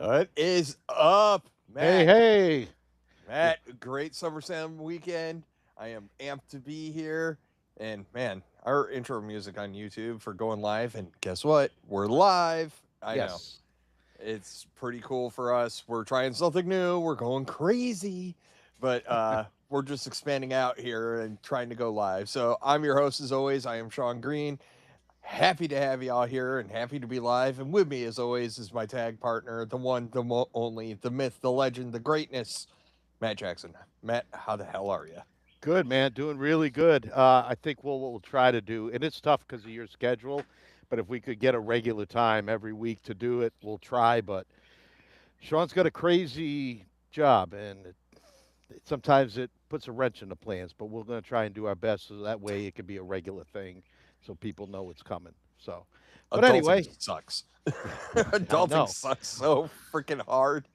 What is up, Hey, Matt? hey. Yeah, Matt, great SummerSlam weekend. I am amped to be here. And man, our intro music on YouTube for going live. And guess what? We're live. I know. yes. It's pretty cool for us. We're trying something new. We're going crazy. But we're just expanding out here and trying to go live. So I'm your host as always. I am Sean Green. Happy to have you all here and happy to be live. And with me, as always, is my tag partner, the one, the only, the myth, the legend, the greatness, Matt Jackson. Matt, how the hell are you? Good, man. Doing really good. I think what we'll try to do, and it's tough because of your schedule, but if we could get a regular time every week to do it, we'll try. But Sean's got a crazy job, and sometimes it puts a wrench in the plans, but we're going to try and do our best so that way it can be a regular thing so people know it's coming. So, but Adulting anyway, sucks. I Adulting know. sucks so freaking hard,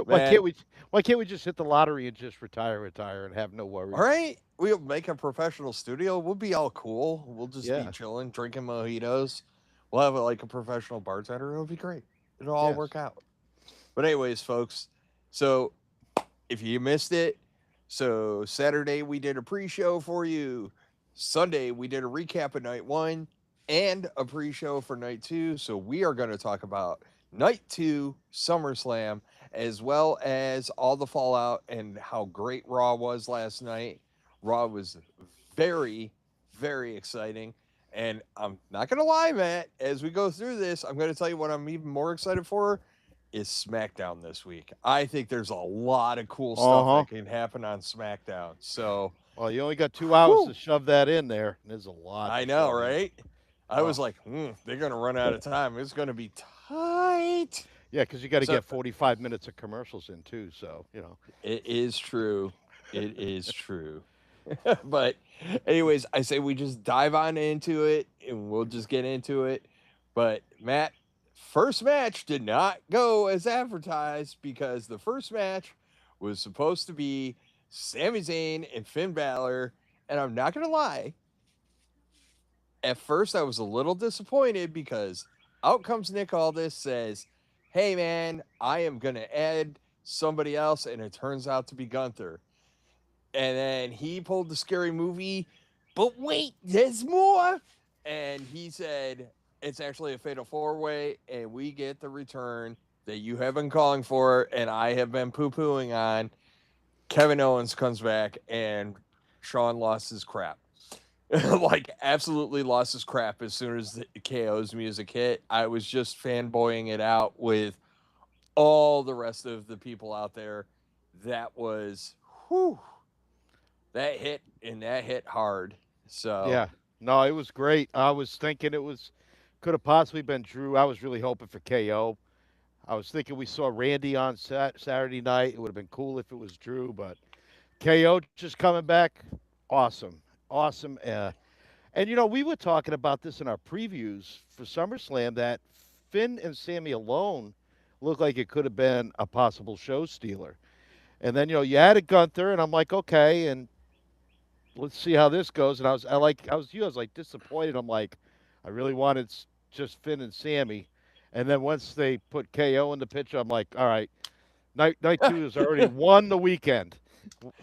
Why man. can't we? Why can't we just hit the lottery and just retire, and have no All worries? right, we'll make a professional studio. We'll be all cool. We'll just be Yeah. chilling, drinking mojitos. We'll have like a professional bartender. It'll be great. It'll all Yes. work out. But anyways, folks. So if you missed it, so Saturday we did a pre-show for you. Sunday we did a recap of night 1 and a pre-show for night 2. So we are going to talk about night 2 SummerSlam as well as all the fallout and how great Raw was last night. Raw was very very exciting. And I'm not going to lie, Matt, as we go through this, I'm going to tell you what I'm even more excited for is SmackDown this week. I think there's a lot of cool stuff Uh-huh. that can happen on SmackDown. So, Well, you only got 2 hours to whew, shove that in there. There's a lot I to know, shove in. right? I was Oh, like, they're going to run out of time. It's going to be tight. yeah, because you got to So, get 45 minutes of commercials in too. So. it is true. It is true. But, anyways, I say we just dive on into it and we'll just get into it. But, Matt, first match did not go as advertised because the first match was supposed to be Sami Zayn and Finn Balor. And I'm not going to lie, at first I was a little disappointed because out comes Nick Aldis says, "Hey man, I am going to add somebody else," and it turns out to be Gunther. And then he pulled the scary movie, but wait, there's more. And he said it's actually a fatal 4-way, and we get the return that you have been calling for, and I have been poo-pooing on. Kevin Owens comes back, and Sean lost his crap. Like absolutely lost his crap as soon as the KO's music hit. I was just fanboying it out with all the rest of the people out there. That was whew, that hit and that hit hard. So Yeah, no, it was great. I was thinking it was could have possibly been Drew. I was really hoping for KO. I was thinking we saw Randy on Saturday night. It would have been cool if it was Drew, but KO just coming back, awesome, awesome. And we were talking about this in our previews for SummerSlam that Finn and Sammy alone looked like it could have been a possible show stealer. And then you added Gunther, and I'm like, okay, and let's see how this goes. And I was like disappointed. I'm like, I really wanted just Finn and Sammy. And then once they put KO in the picture, I'm like, all right, night two has already won the weekend.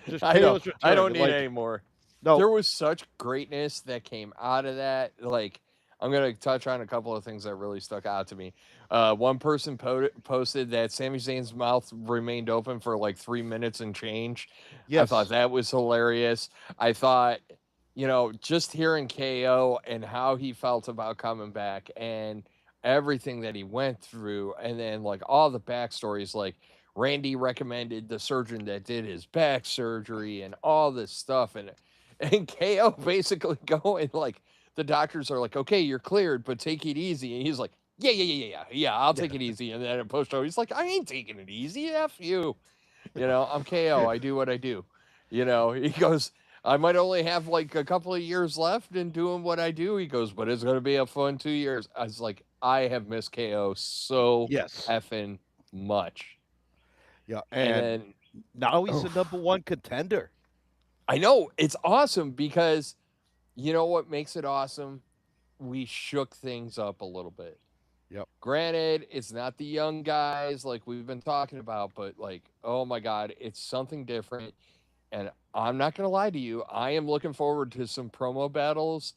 Just I know KO's I return. don't And need like, any more. no, There was such greatness that came out of that. Like I'm gonna touch on a couple of things that really stuck out to me. One person posted that Sami Zayn's mouth remained open for like 3 minutes and change. I thought yes, that was hilarious. I thought, just hearing KO and how he felt about coming back and everything that he went through, and then like all the backstories, like Randy recommended the surgeon that did his back surgery and all this stuff, and KO basically going like the doctors are like, okay, you're cleared, but take it easy. And he's like, yeah, I'll take it easy. And then at post show, he's like, I ain't taking it easy. F you. I'm KO. I do what I do. He goes, I might only have like a couple of years left in doing what I do. He goes, but it's going to be a fun 2 years. I was like, I have missed KO so yes, effing much. yeah. And And then, now he's the oh, number one contender. I know it's awesome because you know what makes it awesome? We shook things up a little bit. Yep. Granted, it's not the young guys like we've been talking about, but like, oh my God, it's something different. And I'm not going to lie to you. I am looking forward to some promo battles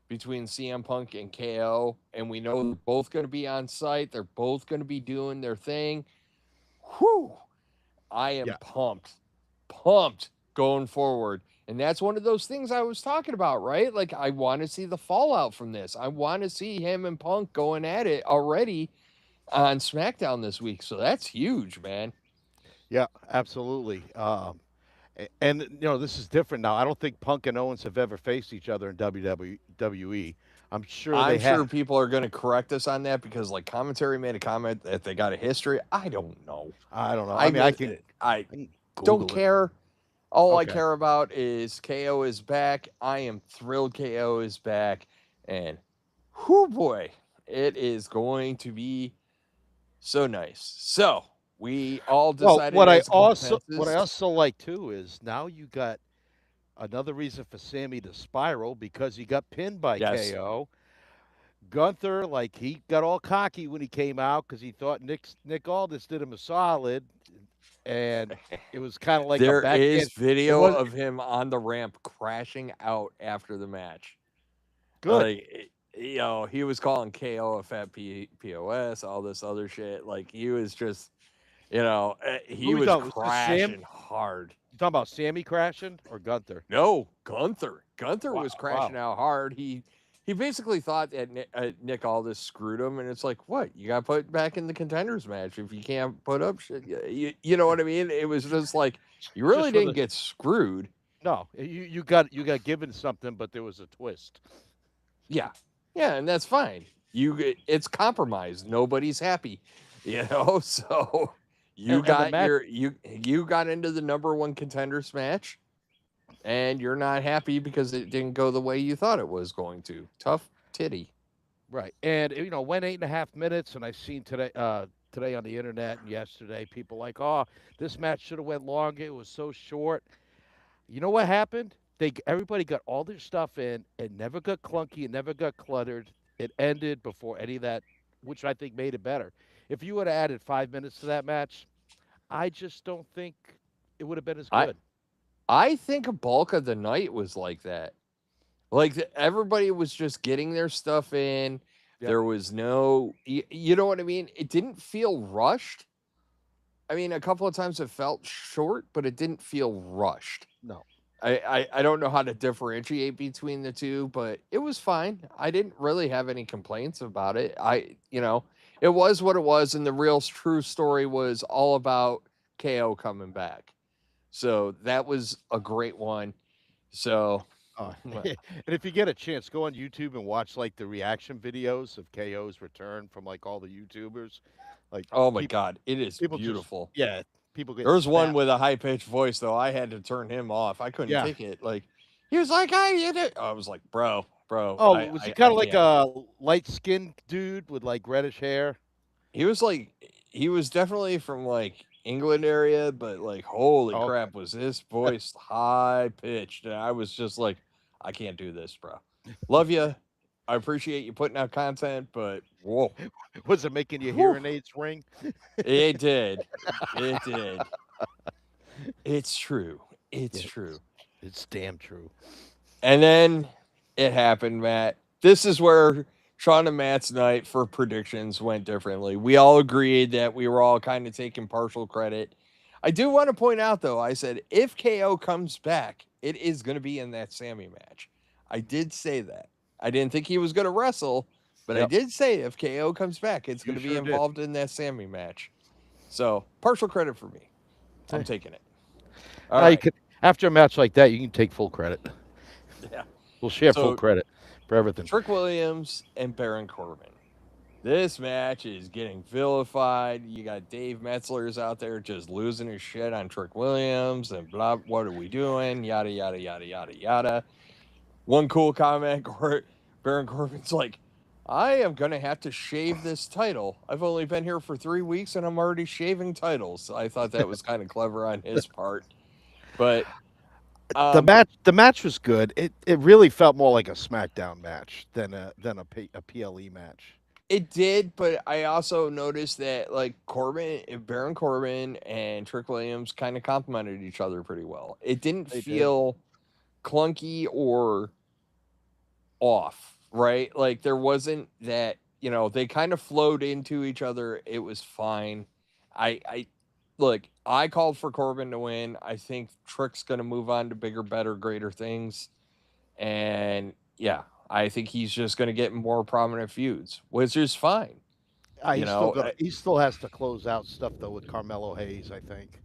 between CM Punk and KO. And we know they're both going to be on site. They're both going to be doing their thing. Whew. I am Yeah. pumped going forward. And that's one of those things I was talking about, right? Like, I want to see the fallout from this. I want to see him and Punk going at it already on SmackDown this week. So that's huge, man. Yeah. Absolutely. And this is different now. I don't think Punk and Owens have ever faced each other in WWE. I'm sure I'm they sure have. people are going to correct us on that because, like, commentary made a comment that they got a history. I don't know. I don't know. I I mean, I I can don't Google it. care. All I Okay. care about is KO is back. I am thrilled KO is back, and whoo boy, it is going to be so nice. So we all Well, decided as a couple what I fences. also like too is now you got another reason for Sammy to spiral because he got pinned by Yes, KO. Gunther, like he got all cocky when he came out because he thought Nick Aldis did him a solid, and it was kind of like a there backhand. is It video was of him on the ramp crashing out after the match. good. Like, he was calling KO a fat POS, all this other shit. Like, he was just, Who he we was thought was this Sam? crashing hard. You talking about Sammy crashing or Gunther? No, Gunther. Gunther Wow, was crashing wow. out hard. He basically thought that Nick Aldis screwed him, and it's like, what? You got put back in the contenders match if you can't put up shit. You know what I mean? It was just like you Just really for didn't the get screwed. no, you got given something, but there was a twist. Yeah, yeah, and that's fine. It's compromise. Nobody's happy. So And the match, you got into the number one contenders match, and you're not happy because it didn't go the way you thought it was going to. Tough titty. right? And went 8.5 minutes, and I seen today on the internet and yesterday people like, oh, this match should have went longer. It was so short. You know what happened? Everybody got all their stuff in. It never got clunky. It never got cluttered. It ended before any of that, which I think made it better. If you would have added 5 minutes to that match, I just don't think it would have been as I good. I think a bulk of the night was like that. Like everybody was just getting their stuff in. Yep. There was no, you know what I mean? It didn't feel rushed. I mean, a couple of times it felt short, but it didn't feel rushed. No. I don't know how to differentiate between the two, but it was fine. I didn't really have any complaints about it. It was what it was, and the real true story was all about KO coming back. So that was a great one. So, And if you get a chance, go on YouTube and watch like the reaction videos of KO's return from like all the YouTubers. Like oh my people, God, it is people just beautiful. yeah, people There getting was one spat. with a high pitched voice though. I had to turn him off. I couldn't Yeah. take it. Like he was like, "I did it." I was like, bro, Oh, I was he I, kind I of like can't." a light skinned dude with like reddish hair? He was like, he was definitely from like England area, but like, holy Oh, okay. crap, was his voice high pitched? And I was just like, I can't do this, bro. Love you. I appreciate you putting out content, but whoa, Was it making your whew, hearing aids ring? it did, it did. It's true. It's Yeah, true. it's damn true. And then it happened, Matt. This is where Sean and Matt's night for predictions went differently. We all agreed that we were all kind of taking partial credit. I do want to point out, though, I said if KO comes back, it is going to be in that Sammy match. I did say that. I didn't think he was going to wrestle, but I Yep, did say if KO comes back, it's going you to be sure did. involved in that Sammy match. So partial credit for me. I'm Eh, taking it. All Now you right. could after a match like that, you can take full credit. Yeah. We'll share full So credit for everything. Trick Williams and Baron Corbin. This match is getting vilified. You got Dave Metzler's out there just losing his shit on Trick Williams and blah. What are we doing? Yada yada yada yada yada. One cool comment: Baron Corbin's like, "I am gonna have to shave this title. I've only been here for 3 weeks and I'm already shaving titles." I thought that was kind of clever on his part, but um, The match was good. It really felt more like a SmackDown match than a PLE match. It did, but I also noticed that like Baron Corbin and Trick Williams kind of complemented each other pretty well. It didn't They did. feel clunky or off, right? Like there wasn't that, they kind of flowed into each other. It was fine. I look, I called for Corbin to win. I think Trick's going to move on to bigger, better, greater things. And yeah, I think he's just going to get more prominent feuds, which is fine. You He's still know, gonna. He still has to close out stuff though with Carmelo Hayes. I think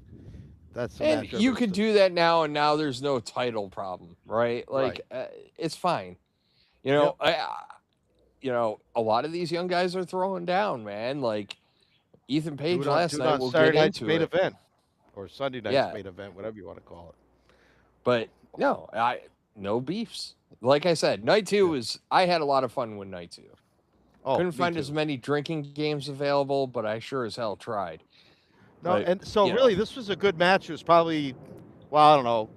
that's the and match you ever. could do that now, and now there's no title problem, right? Right. Like, it's fine. You Yep. know, a lot of these young guys are throwing down, man. Like Ethan Page Do last it night. on We'll get Saturday night's into main it. event or Sunday night's Yeah, main event, whatever you want to call it. but no, I no beefs. Like I said, night two Yeah. was. I had a lot of fun with night two. Oh, Couldn't me find as too. many drinking games available, but I sure as hell tried. No, But and so you know, really, this was a good match. It was probably, well, I don't know.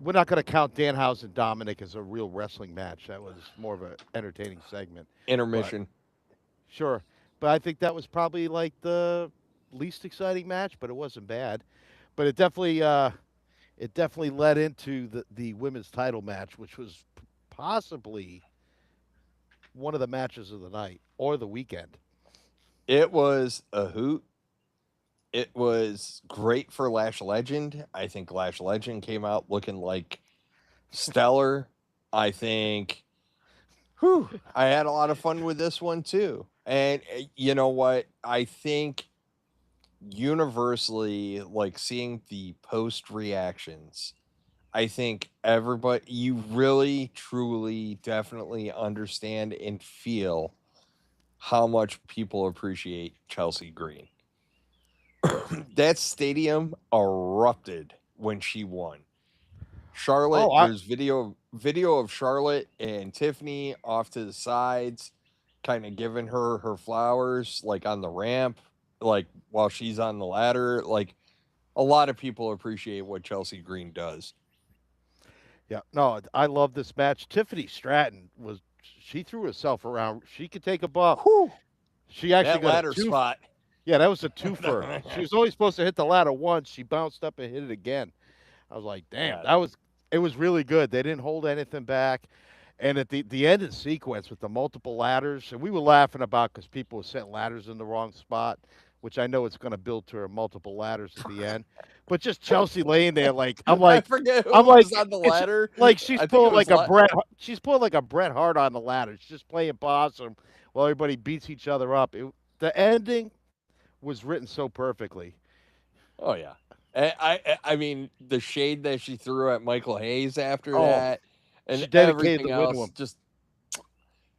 We're not going to count Danhausen and Dominic as a real wrestling match. That was more of an entertaining segment. But intermission. sure. But I think that was probably like the least exciting match, but it wasn't bad. But it definitely led into the women's title match, which was possibly one of the matches of the night or the weekend. It was a hoot. It was great for Lash Legend. I think Lash Legend came out looking like stellar. I think, whew, I had a lot of fun with this one too. And you know what? I think universally, like seeing the post reactions, I think everybody, you really, truly, definitely understand and feel how much people appreciate Chelsea Green. That stadium erupted when she won. Charlotte, Oh, I there's video of Charlotte and Tiffany off to the sides, kind of giving her flowers, like on the ramp, like while she's on the ladder. Like a lot of people appreciate what Chelsea Green does. yeah, no, I love this match. Tiffany Stratton was she threw herself around. She could take a bump. Whew, She actually that got a ladder two. spot. Yeah, that was a twofer. She was only supposed to hit the ladder once. She bounced up and hit it again. I was like, damn, Yeah, that was it was really good. They didn't hold anything back. And at the end of the sequence with the multiple ladders, and we were laughing about because people were setting ladders in the wrong spot, which I know it's going to build to her multiple ladders at the end. But just Chelsea laying there, like I forget I'm who like, was on the it's ladder. like she's I think it pulling was like a she's pulling like a Bret Hart on the ladder. She's just playing possum while everybody beats each other up. The ending was written so perfectly. Oh yeah. I mean the shade that she threw at Michael Hayes after Oh, that and she dedicated everything the win to else him. just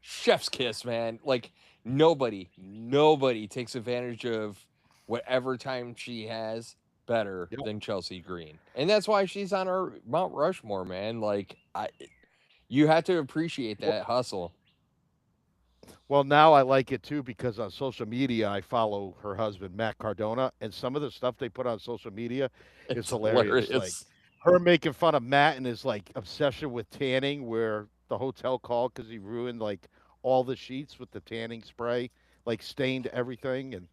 chef's kiss, man. Like nobody takes advantage of whatever time she has better Yep. than Chelsea Green. And that's why she's on our Mount Rushmore, man. Like you have to appreciate Well, that hustle. well, now I like it too because on social media I follow her husband Matt Cardona, and some of the stuff they put on social media is It's hilarious. Like hilarious. her making fun of Matt and his like obsession with tanning, where the hotel called because he ruined like all the sheets with the tanning spray, like stained everything, and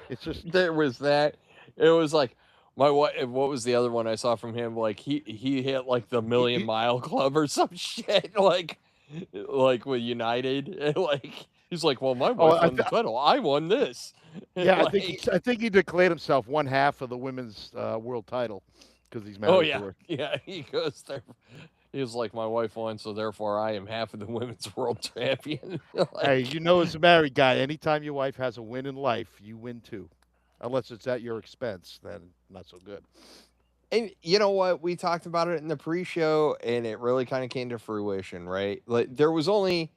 it's just There was that. It was like my what was the other one I saw from him? Like he hit like the he, Million he, Mile Club or some shit. Like with United. And like he's like, well, my oh wife won the title. I won this. yeah, Like, I think he declared himself one half of the women's world title because he's oh married yeah, to her. yeah. He goes there. He was like, my wife won, so therefore I am half of the women's world champion. Hey, Like, you know, as a married guy, anytime your wife has a win in life, you win too. Unless it's at your expense, then not so good. and you know what? We talked about it in the pre-show, and it really kind of came to fruition, right? Like there was only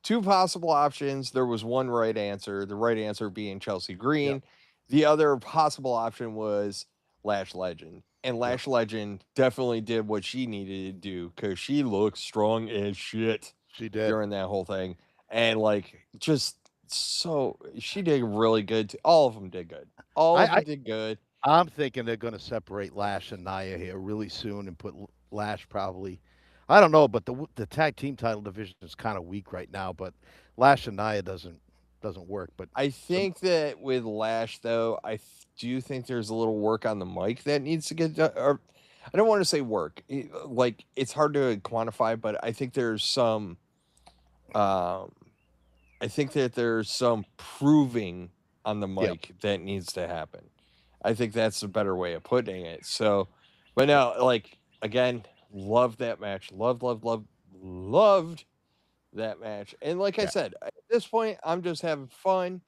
two possible options. There was one right answer, the right answer being Chelsea Yep, Green. The other possible option was Lash Legend. And yep. Lash Legend definitely did what she needed to do because she looked strong as shit She did. during that whole thing. And like, just so she did really good. All of them did good. All I, of them I did good. I'm thinking they're going to separate Lash and Naya here really soon and put Lash probably. I don't know, but the tag team title division is kind of weak right now. But Lash and Nia doesn't work. But I the think that with Lash, though, do think there's a little work on the mic that needs to get done. Or I don't want to say work, like it's hard to quantify, but I think there's some. Um, I think that there's some proving on the yeah, mic that needs to happen. I think that's a better way of putting it. So, but yeah, no, like again, love that match. Loved that match. And like I yeah, said, at this point, I'm just having fun.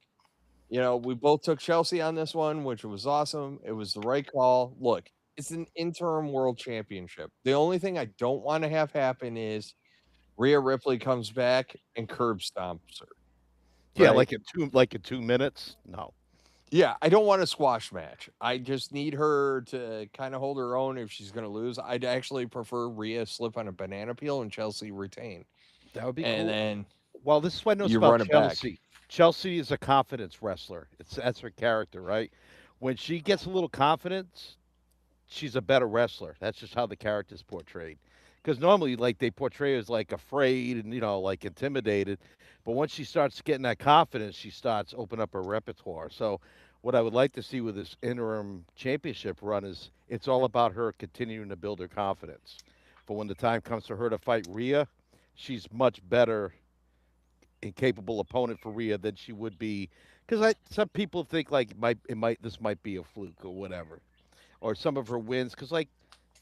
You know, we both took Chelsea on this one, which was awesome. It was the right call. Look, it's an interim world championship. The only thing I don't want to have happen is Rhea Ripley comes back and curb stomps her, yeah. right? Like in 2 minutes. No. Yeah, I don't want a squash match. I just need her to kind of hold her own if she's going to lose. I'd actually prefer Rhea slip on a banana peel and Chelsea retain. That would be And cool. then Well, this is what I noticed you about run it back. Chelsea. Chelsea is a confidence wrestler. That's her character, right? When she gets a little confidence, she's a better wrestler. That's just how the character's portrayed. Because normally, like they portray her as like afraid and like intimidated, but once she starts getting that confidence, she starts open up her repertoire. So, what I would like to see with this interim championship run is it's all about her continuing to build her confidence. But when the time comes for her to fight Rhea, she's much better and capable opponent for Rhea than she would be. Because some people think like this might be a fluke or whatever, or some of her wins. Because like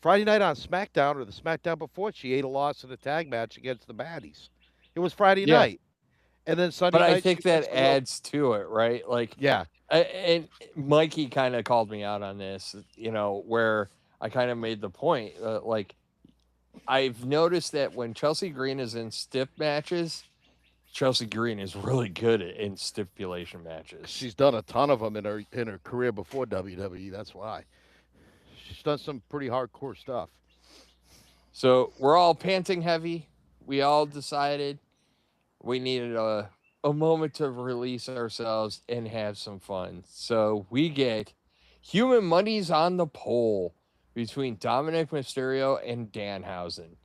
Friday night on SmackDown or the SmackDown before, she ate a loss in a tag match against the Baddies. It was Friday Yeah. night, and then Sunday But I night she think that wins the rope. adds to it, right? Like, Yeah. and Mikey kind of called me out on this, where I kind of made the point. Like, I've noticed that when Chelsea Green is in stiff matches, Chelsea Green is really good in stipulation matches. She's done a ton of them in her career before WWE. That's why she's done some pretty hardcore stuff. So we're all panting heavy. We all decided we needed a moment to release ourselves and have some fun. So we get human money's on the pole between Dominic Mysterio and Danhausen.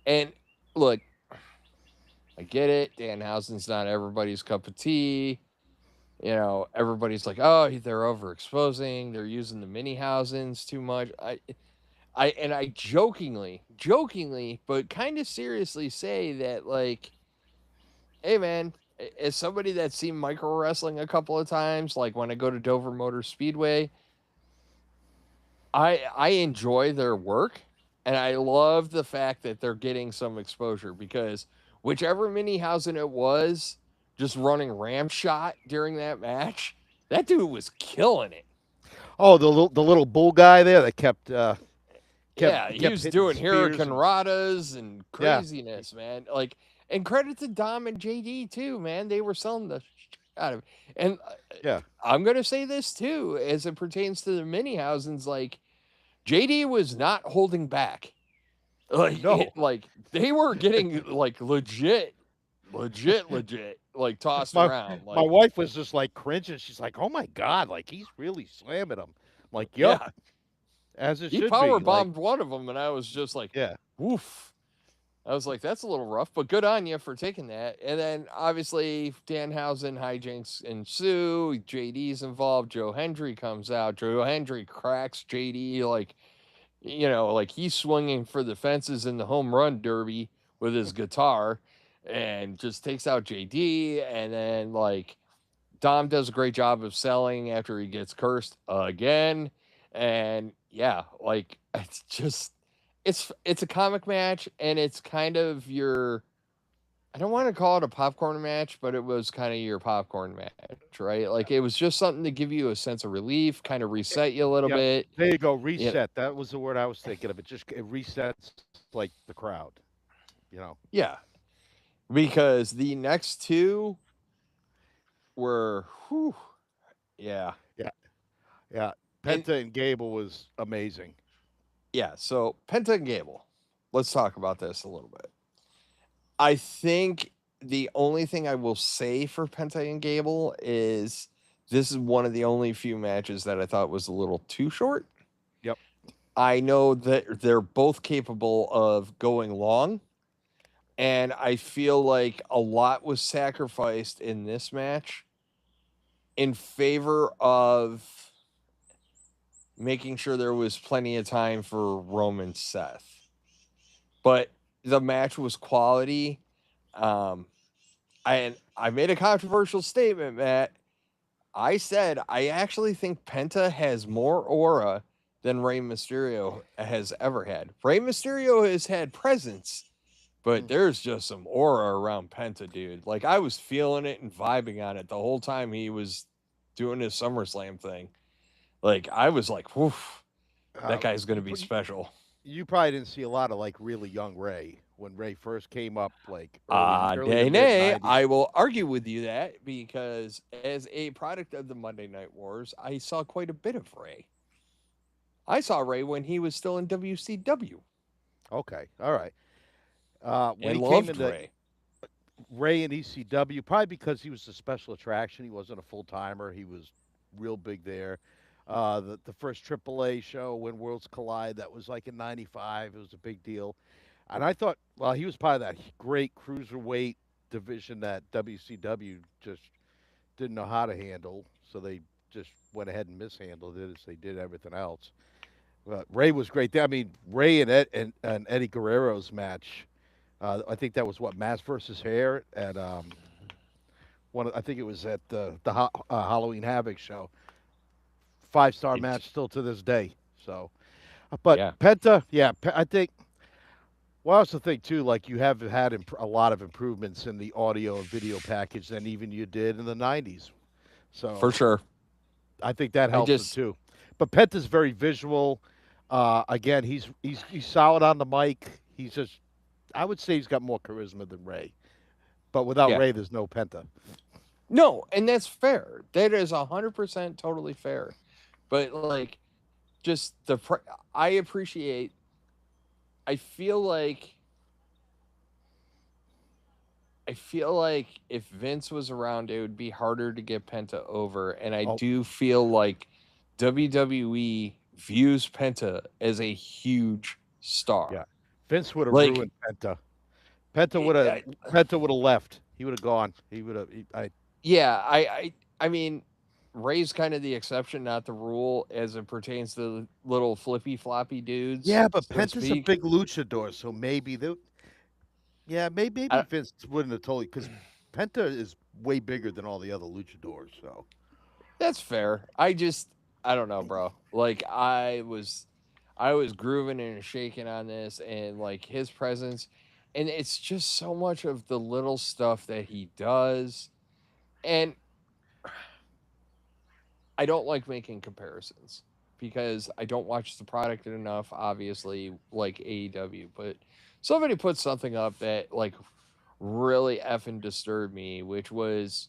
And look, I get it. Danhausen's not everybody's cup of tea. Everybody's like, oh, they're overexposing. They're using the mini housings too much. I jokingly, but kind of seriously say that, like, hey man, as somebody that's seen micro wrestling a couple of times, like when I go to Dover Motor Speedway, I enjoy their work, and I love the fact that they're getting some exposure because whichever mini housing it was, just running ram shot during that match, that dude was killing it. Oh, the little bull guy there that Yeah, he kept was hitting doing spears Hurricane and Radas and yeah, craziness, man. Like, and credit to Dom and JD too, man. They were selling the shit out of it. And yeah. I'm gonna say this too, as it pertains to the mini housings. Like, JD was not holding back. No, Like they were getting like legit, like tossed my around. my Like, wife was just like cringing. She's like, "Oh my god, like he's really slamming him." I'm like, "Yup, yeah, as it he should power be." Like, bombed one of them, and I was just like, yeah, woof. I was like, that's a little rough, but good on you for taking that. And then obviously Danhausen hijinks ensue. JD's involved. Joe Hendry comes out. Joe Hendry cracks JD like he's swinging for the fences in the home run derby with his guitar, and just takes out JD. And then like Dom does a great job of selling after he gets cursed again. And yeah, like it's a comic match, and it's kind of your, I don't want to call it a popcorn match, but it was kind of your popcorn match, right? Like it was just something to give you a sense of relief, kind of yeah, reset you a little yeah. bit. There you go, Yeah, reset. That was the word I was thinking of. It resets like the crowd. You know. yeah. Because the next two were whew, yeah. Yeah, yeah. And Penta and Gable was amazing. yeah, so Penta and Gable. Let's talk about this a little bit. I think the only thing I will say for Penta and Gable is this is one of the only few matches that I thought was a little too short. Yep. I know that they're both capable of going long, and I feel like a lot was sacrificed in this match in favor of making sure there was plenty of time for Roman Seth. But the match was quality. Um, I made a controversial statement, Matt. I said I actually think Penta has more aura than Rey Mysterio has ever had. Rey Mysterio has had presence, but Mm. there's just some aura around Penta, dude. Like I was feeling it and vibing on it the whole time he was doing his SummerSlam thing. Like I was like, woof, that guy's gonna You, be special. you probably didn't see a lot of like really young Ray when Ray first came up, like early to Nay, mid nay, I '90s. will argue with you that because as a product of the Monday Night Wars, I saw quite a bit of Ray. I saw Ray when he was still in WCW Okay, all right. When and he came loved into Ray. Ray in ECW, probably because he was a special attraction. He wasn't a full timer. He was real big there. The first AAA show when Worlds Collide, that was like in '95. It was a big deal. And I thought, well, he was part of that great cruiserweight division that WCW just didn't know how to handle. So they just went ahead and mishandled it as they did everything else. But Ray was great there. I mean, Ray and Eddie Guerrero's match. I think that was what Mask versus Hair at I think it was at the Halloween Havoc show. 5-star It, match still to this day. So, but yeah, Penta, yeah, I think. Well, I also think too, like you have had a lot of improvements in the audio and video package than even you did in the '90s. for So sure. I think that I helps it just, too. But Penta's very visual. Again, he's solid on the mic. He's just, I would say he's got more charisma than Ray. But without yeah. Ray, there's no Penta. No, and that's fair. That is 100% totally fair. But like, just I appreciate, I feel like, I feel like if Vince was around, it would be harder to get Penta over. And I Oh, do feel like WWE views Penta as a huge star. yeah. Vince would have Like, ruined Penta. Penta would have I, Penta would have left. He would have gone. He would have. I yeah, I mean, Ray's kind of the exception, not the rule, as it pertains to little flippy floppy dudes, Yeah, but so to Penta's a speak. big luchador, so maybe the yeah, maybe I, Vince wouldn't have totally because Penta is way bigger than all the other luchadors. So that's fair. I don't know, bro. Like I was grooving and shaking on this, and like his presence, and it's just so much of the little stuff that he does, and I don't like making comparisons because I don't watch the product enough, obviously, like AEW. But somebody put something up that like really effing disturbed me, which was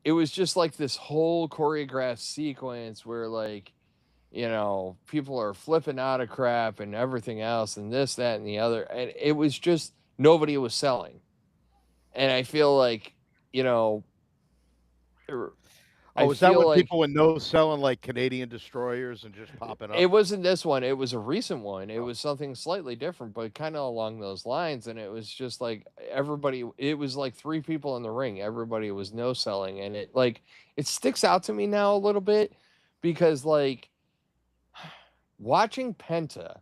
it was just like this whole choreographed sequence where like people are flipping out of crap and everything else and this, that, and the other. And it was just nobody was selling. And I feel like, you know, er, I oh, is that feel when like people were no selling like Canadian destroyers and just popping up? it wasn't this one. It was a recent one. It Oh, was something slightly different, but kind of along those lines. And it was just like everybody, it was like three people in the ring. Everybody was no selling. And it sticks out to me now a little bit because, like, watching Penta,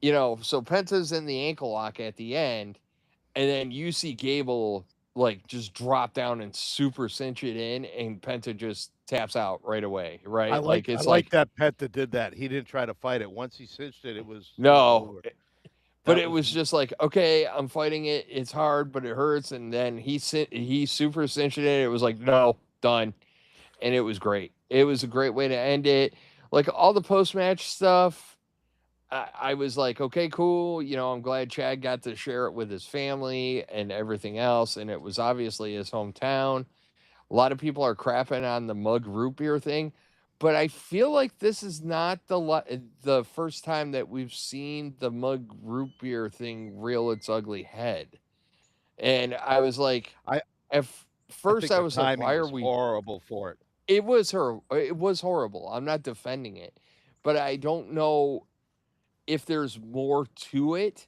so Penta's in the ankle lock at the end, and then you see Gable like just drop down and super cinch it in, and Penta just taps out right away, right? Like I it's like like that Penta did that. He didn't try to fight it. Once he cinched it, it was no, over. but That it was was just like okay, I'm fighting it. It's hard, but it hurts, and then he super cinched it. It was like no, done, and it was great. It was a great way to end it. Like all the post match stuff. I was like, okay, cool. I'm glad Chad got to share it with his family and everything else. And it was obviously his hometown. A lot of people are crapping on the mug root beer thing, but I feel like this is not the first time that we've seen the mug root beer thing reel its ugly head. And I was like, I at I first think I the was like, timing why are was we horrible for it. it was horrible. I'm not defending it. but I don't know if there's more to it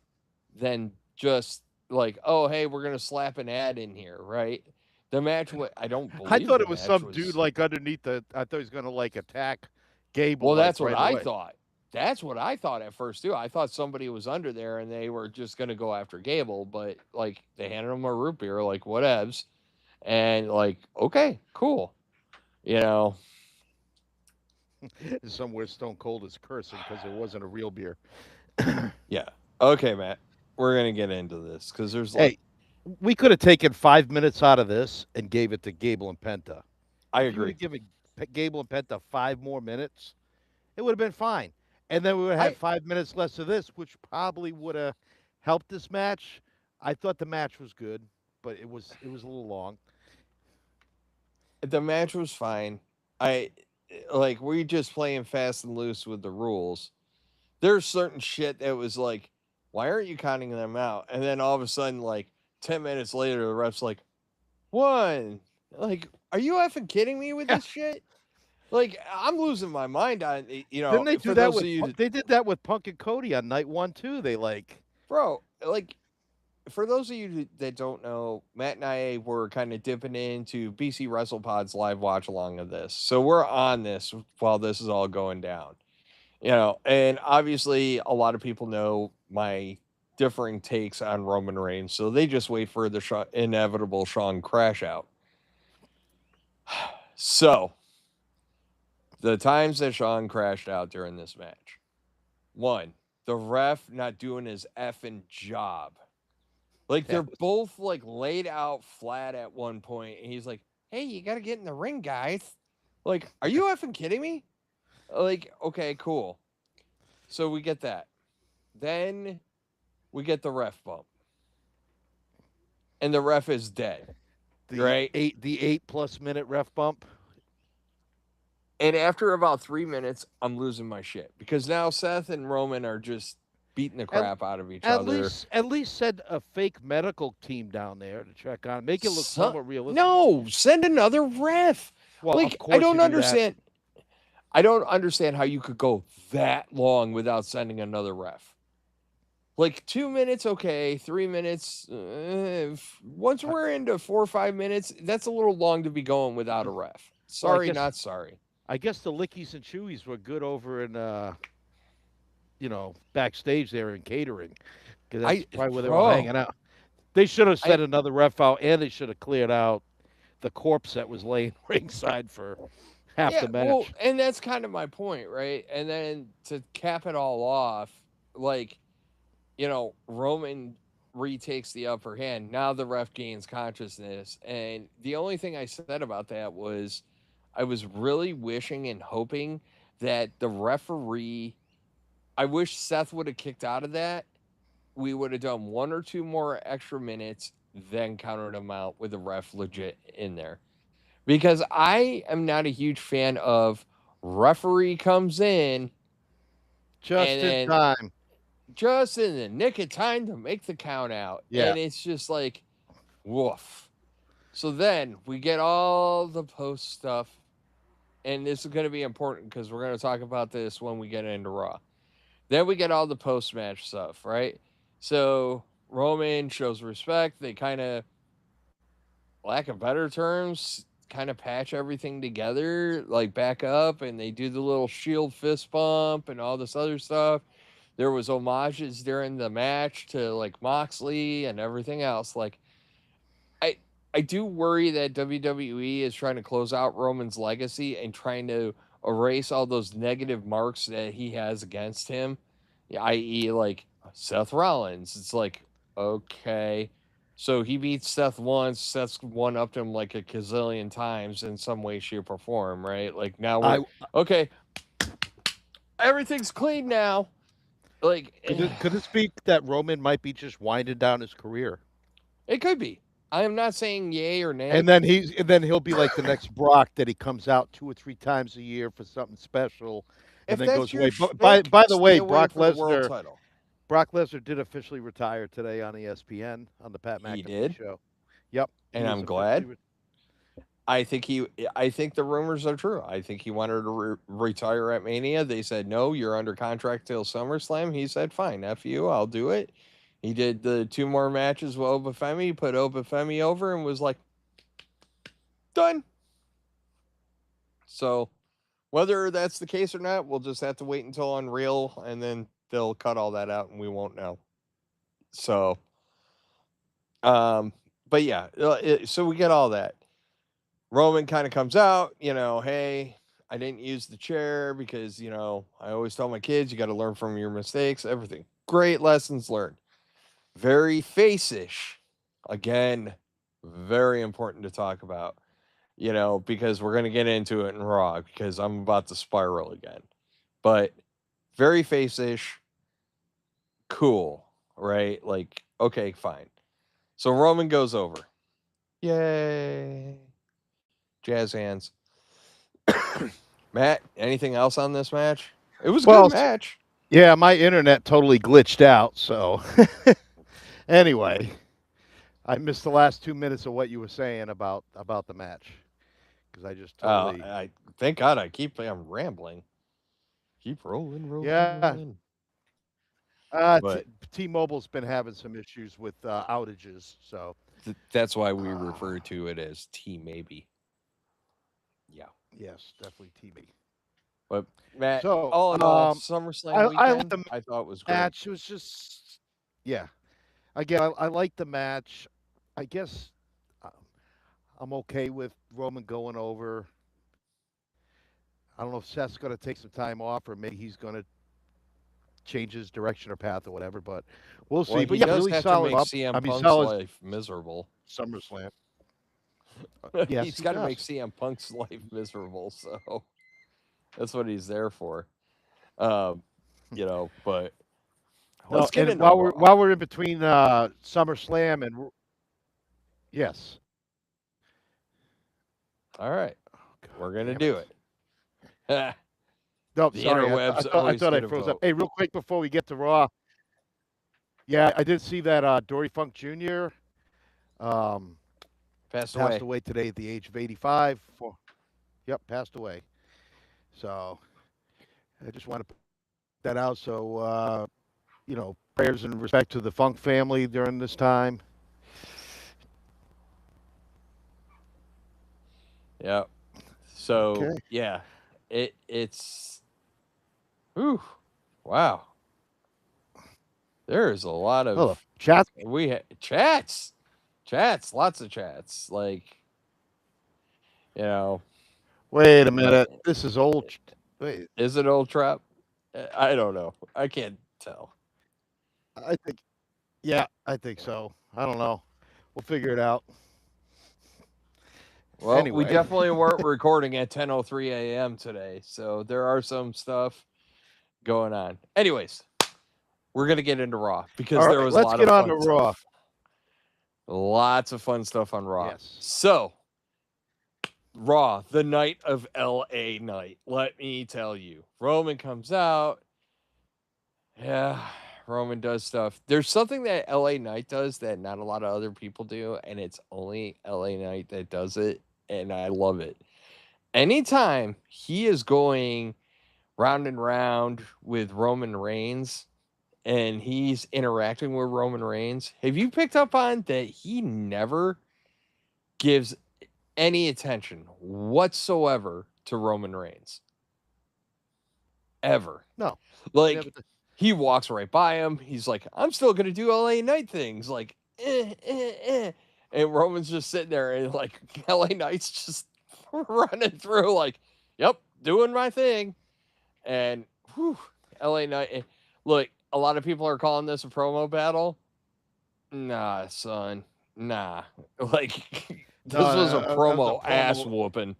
than just like, oh, hey, we're gonna slap an ad in here, right? The match, I don't I believe thought the it was match some dude was. like underneath the. I thought he was gonna like attack Gable Well, like that's what right I away. thought. That's what I thought at first too. I thought somebody was under there and they were just gonna go after Gable, but like they handed him a root beer, like whatevs, and like okay, cool, you know, Somewhere Stone Cold is cursing because it wasn't a real beer. yeah, okay, Matt, we're gonna get into this because there's like Hey, we could have taken 5 minutes out of this and gave it to Gable and Penta. I If you would agree. have given Gable and Penta 5 more minutes, it would have been fine. And then we would have had I 5 minutes less of this, which probably would have helped this match. I thought the match was good, but it was a little long. The match was fine. I like we just playing fast and loose with the rules. There's certain shit that was like, why aren't you counting them out? And then all of a sudden, like 10 minutes later, the ref's like, one. Like, are you effing kidding me with Yeah. this shit? Like, I'm losing my mind on Didn't they do for that those with of you, they did that with Punk and Cody on night 1 too. They like bro, like for those of you that don't know, Matt and I were kind of dipping into BC WrestlePod's live watch along of this. So we're on this while this is all going down. And obviously a lot of people know my differing takes on Roman Reigns. So they just wait for the inevitable Sean crash out. So the times that Sean crashed out during this match. One, the ref not doing his effing job. Like they're that was both like laid out flat at one point, and he's like, "Hey, you got to get in the ring, guys." Like, are you effing kidding me? Like, okay, cool. So we get that. Then we get the ref bump, and the ref is dead, the right? 8+ minute ref bump. And after about 3 minutes, I'm losing my shit because now Seth and Roman are just beating the At, crap out of each at other. least at least send a fake medical team down there to check on, make it look So, somewhat realistic. no, send another ref. Well, Like of I course you don't do that. understand. I don't understand how you could go that long without sending another ref. Like 2 minutes, okay. 3 minutes. Once I, we're into 4 or 5 minutes, that's a little long to be going without a ref. well, I Sorry, guess not sorry. I guess the lickies and chewies were good over in backstage there in catering because that's I, probably where they were all bro, hanging out. They should have I sent another ref out, and they should have cleared out the corpse that was laying ringside for half yeah. the Well, match. and that's kind of my point, right? And then to cap it all off, like Roman retakes the upper hand. Now the ref gains consciousness. And the only thing I said about that was I was really wishing and hoping that the referee, I wish Seth would have kicked out of that. We would have done 1 or 2 more extra minutes, then countered him out with the ref legit in there. Because I am not a huge fan of referee comes in and Just in then time. just in the nick of time to make the count out. Yeah. And it's just like, woof. So then we get all the post stuff. And this is going to be important because we're going to talk about this when we get into Raw. Then we get all the post match stuff, right? So Roman shows respect. They kind of, lack of better terms, kind of patch everything together, like back up, and they do the little shield fist bump and all this other stuff. There was homages during the match to like Moxley and everything else. Like I I do worry that WWE is trying to close out Roman's legacy and trying to erase all those negative marks that he has against him, i.e., like Seth Rollins. It's like, okay. So he beats Seth once, Seth's one upped him like a gazillion times in some way, shape, or form, right? Like now we're I okay, everything's clean now. Like could this be that Roman might be just winding down his career, it could be. I am not saying yay or and nay. then he'll be like the next Brock that he comes out 2 or 3 times a year for something special, and If then that's goes your away. But by shtick, by the stay way, away for the world title. Brock Lesnar did officially retire today on ESPN on the Pat He McAfee did, show. Yep, he and is I'm officially. glad. I think the rumors are true. I think he wanted to retire at Mania. They said no, you're under contract till SummerSlam. He said fine, f you, I'll do it. He did the two more matches with Obafemi, put Obafemi over, and was like done. So whether that's the case or not, we'll just have to wait until Unreal, and then they'll cut all that out, and we won't know. So, um, but yeah, so we get all that. Roman kind of comes out, hey, I didn't use the chair because, I always tell my kids, you got to learn from your mistakes, everything. Great lessons learned. Very face-ish. Again, very important to talk about, because we're going to get into it in Raw because I'm about to spiral again. But very face-ish, cool, right? Like, okay, fine. So Roman goes over. Yay. Jazz hands. Matt, anything else on this match? It was a good Well, match. yeah, my internet totally glitched out. So anyway, I missed the last 2 minutes of what you were saying about the match because I just totally. I thank God I'm rambling. Keep rolling, rolling, Yeah. rolling. But T-Mobile's been having some issues with outages, so that's why we uh, refer to it as T maybe. Yeah. yes, definitely TV. But Matt, So all in all, SummerSlam I like the weekend, I thought was great. match. It was just yeah. Again, I like the match. I guess uh, I'm okay with Roman going over. I don't know if Seth's going to take some time off, or maybe he's going to change his direction or path or whatever. But we'll see. Well, But he yeah, does really have to solid make up. CM I mean, Punk's solid life miserable. SummerSlam. Yes, He's he got to make does. CM Punk's life miserable, so that's what he's there for. Um, but No, let's get and into Raw. while we're in between SummerSlam and yes, All right, God we're gonna damn do it. it. The Nope, sorry. interwebs I always thought I get a froze up. vote. Hey, real quick before we get to Raw, yeah, I did see that Dory Funk Jr. Um, Passed passed away. away today at the age of 85. Yep, passed away. So I just want to put that out. So prayers and respect to the Funk family during this time. Yeah. So Okay. yeah, it's whew, wow. There's a lot Oh, of chat. chats, lots of chats. Like you know, Wait a like minute. This is old. Wait, is it old trap? I don't know. I can't tell. I think. Yeah, I think so. I don't know. We'll figure it out. Well, we Anyway. definitely weren't recording at 10:03 a.m. today, so there are some stuff going on. Anyways, we're gonna get into Raw because All there right, was a let's lot get of on to fun Raw. stuff. Lots of fun stuff on Raw. Yes. So, Raw, the night of LA night. Let me tell you. Roman comes out. Yeah, Roman does stuff. There's something that LA Knight does that not a lot of other people do, and it's only LA Knight that does it, and I love it. Anytime he is going round and round with Roman Reigns and he's interacting with Roman Reigns, have you picked up on that he never gives any attention whatsoever to Roman Reigns? Ever. No, he never. Like, he walks right by him. He's like, I'm still going to do LA Knight things. Like, And Roman's just sitting there and, like, LA Knight's just running through, like, yep, doing my thing. And, whew, LA Knight. Look, a lot of people are calling this a promo battle. Nah, son. Nah. Like, No, this was a that was a promo ass promo. whooping.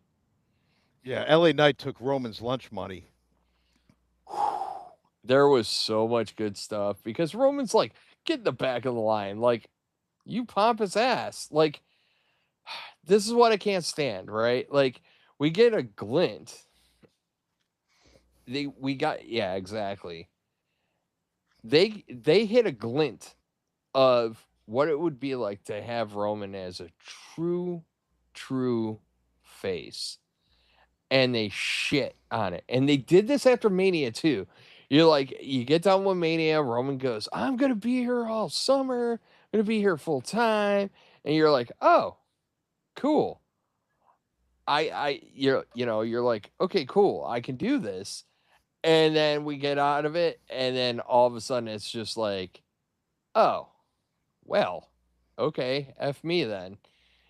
Yeah, LA Knight took Roman's lunch money. There was so much good stuff because Roman's like, get in the back of the line. Like, you pompous ass. Like, this is what I can't stand, right? Like, we get a glint. We got yeah, exactly. They hit a glint of what it would be like to have Roman as a true face and they shit on it. And they did this after Mania too. You're like, you get done with Mania, Roman goes, I'm gonna be here all summer, I'm gonna be here full time. And you're like, oh, cool. You're like, okay, cool, I can do this. And then we get out of it, and then all of a sudden it's just like, oh, well, okay, F me then.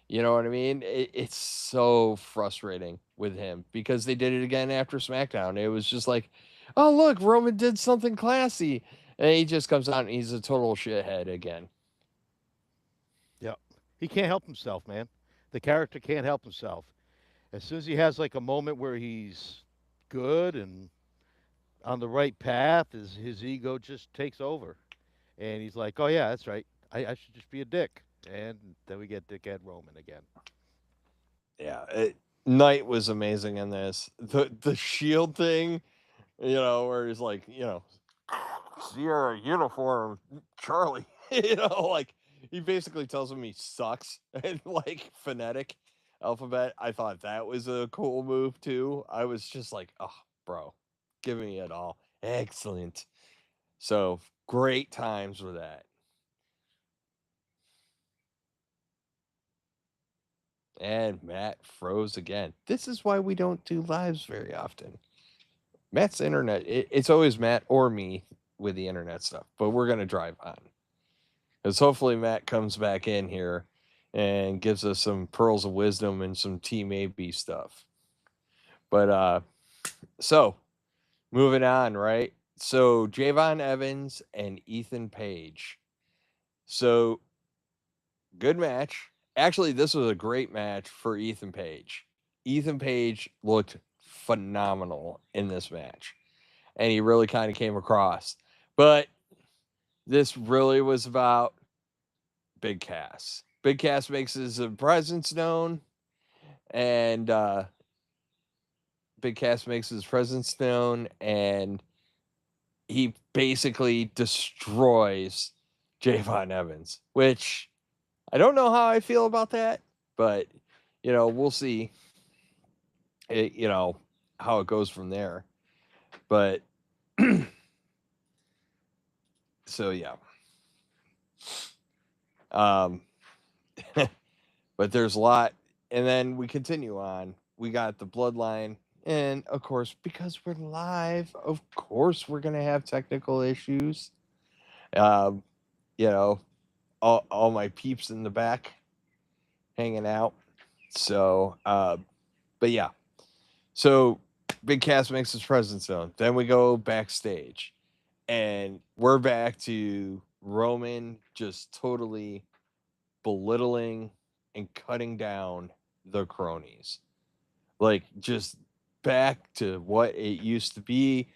You know what I mean? It's so frustrating with him because they did it again after SmackDown. It was just like, oh, look, Roman did something classy. And he just comes out and he's a total shithead again. Yeah. He can't help himself, man. The character can't help himself. As soon as he has like a moment where he's good and on the right path, his ego just takes over. And he's like, oh, yeah, that's right. I should just be a dick. And then we get Dickhead Roman again. Yeah. Knight was amazing in this. The shield thing, where he's like, Sierra uniform, Charlie. Like he basically tells him he sucks and like phonetic alphabet. I thought that was a cool move too. I was just like, oh, bro, give me it all. Excellent. So great times with that. And Matt froze again. This is why we don't do lives very often. Matt's internet, it's always Matt or me with the internet stuff, but we're going to drive on. Because hopefully Matt comes back in here and gives us some pearls of wisdom and some Team AB stuff. But so moving on, right? So Javon Evans and Ethan Page. So good match. Actually, this was a great match for Ethan Page. Ethan Page looked phenomenal in this match, and he really kind of came across. But this really was about Big Cass. Big Cass makes his presence known, and Big Cass makes his presence known, and he basically destroys Javon Evans, which I don't know how I feel about that, but we'll see. How it goes from there. But so yeah, um, but there's a lot, and then we continue on. We got the bloodline, and of course, because we're live, of course we're gonna have technical issues. Um, you know, all my peeps in the back hanging out. So, but yeah, so Big Cass makes his presence known. Then we go backstage, and we're back to Roman just totally belittling and cutting down the cronies. Like just back to what it used to be,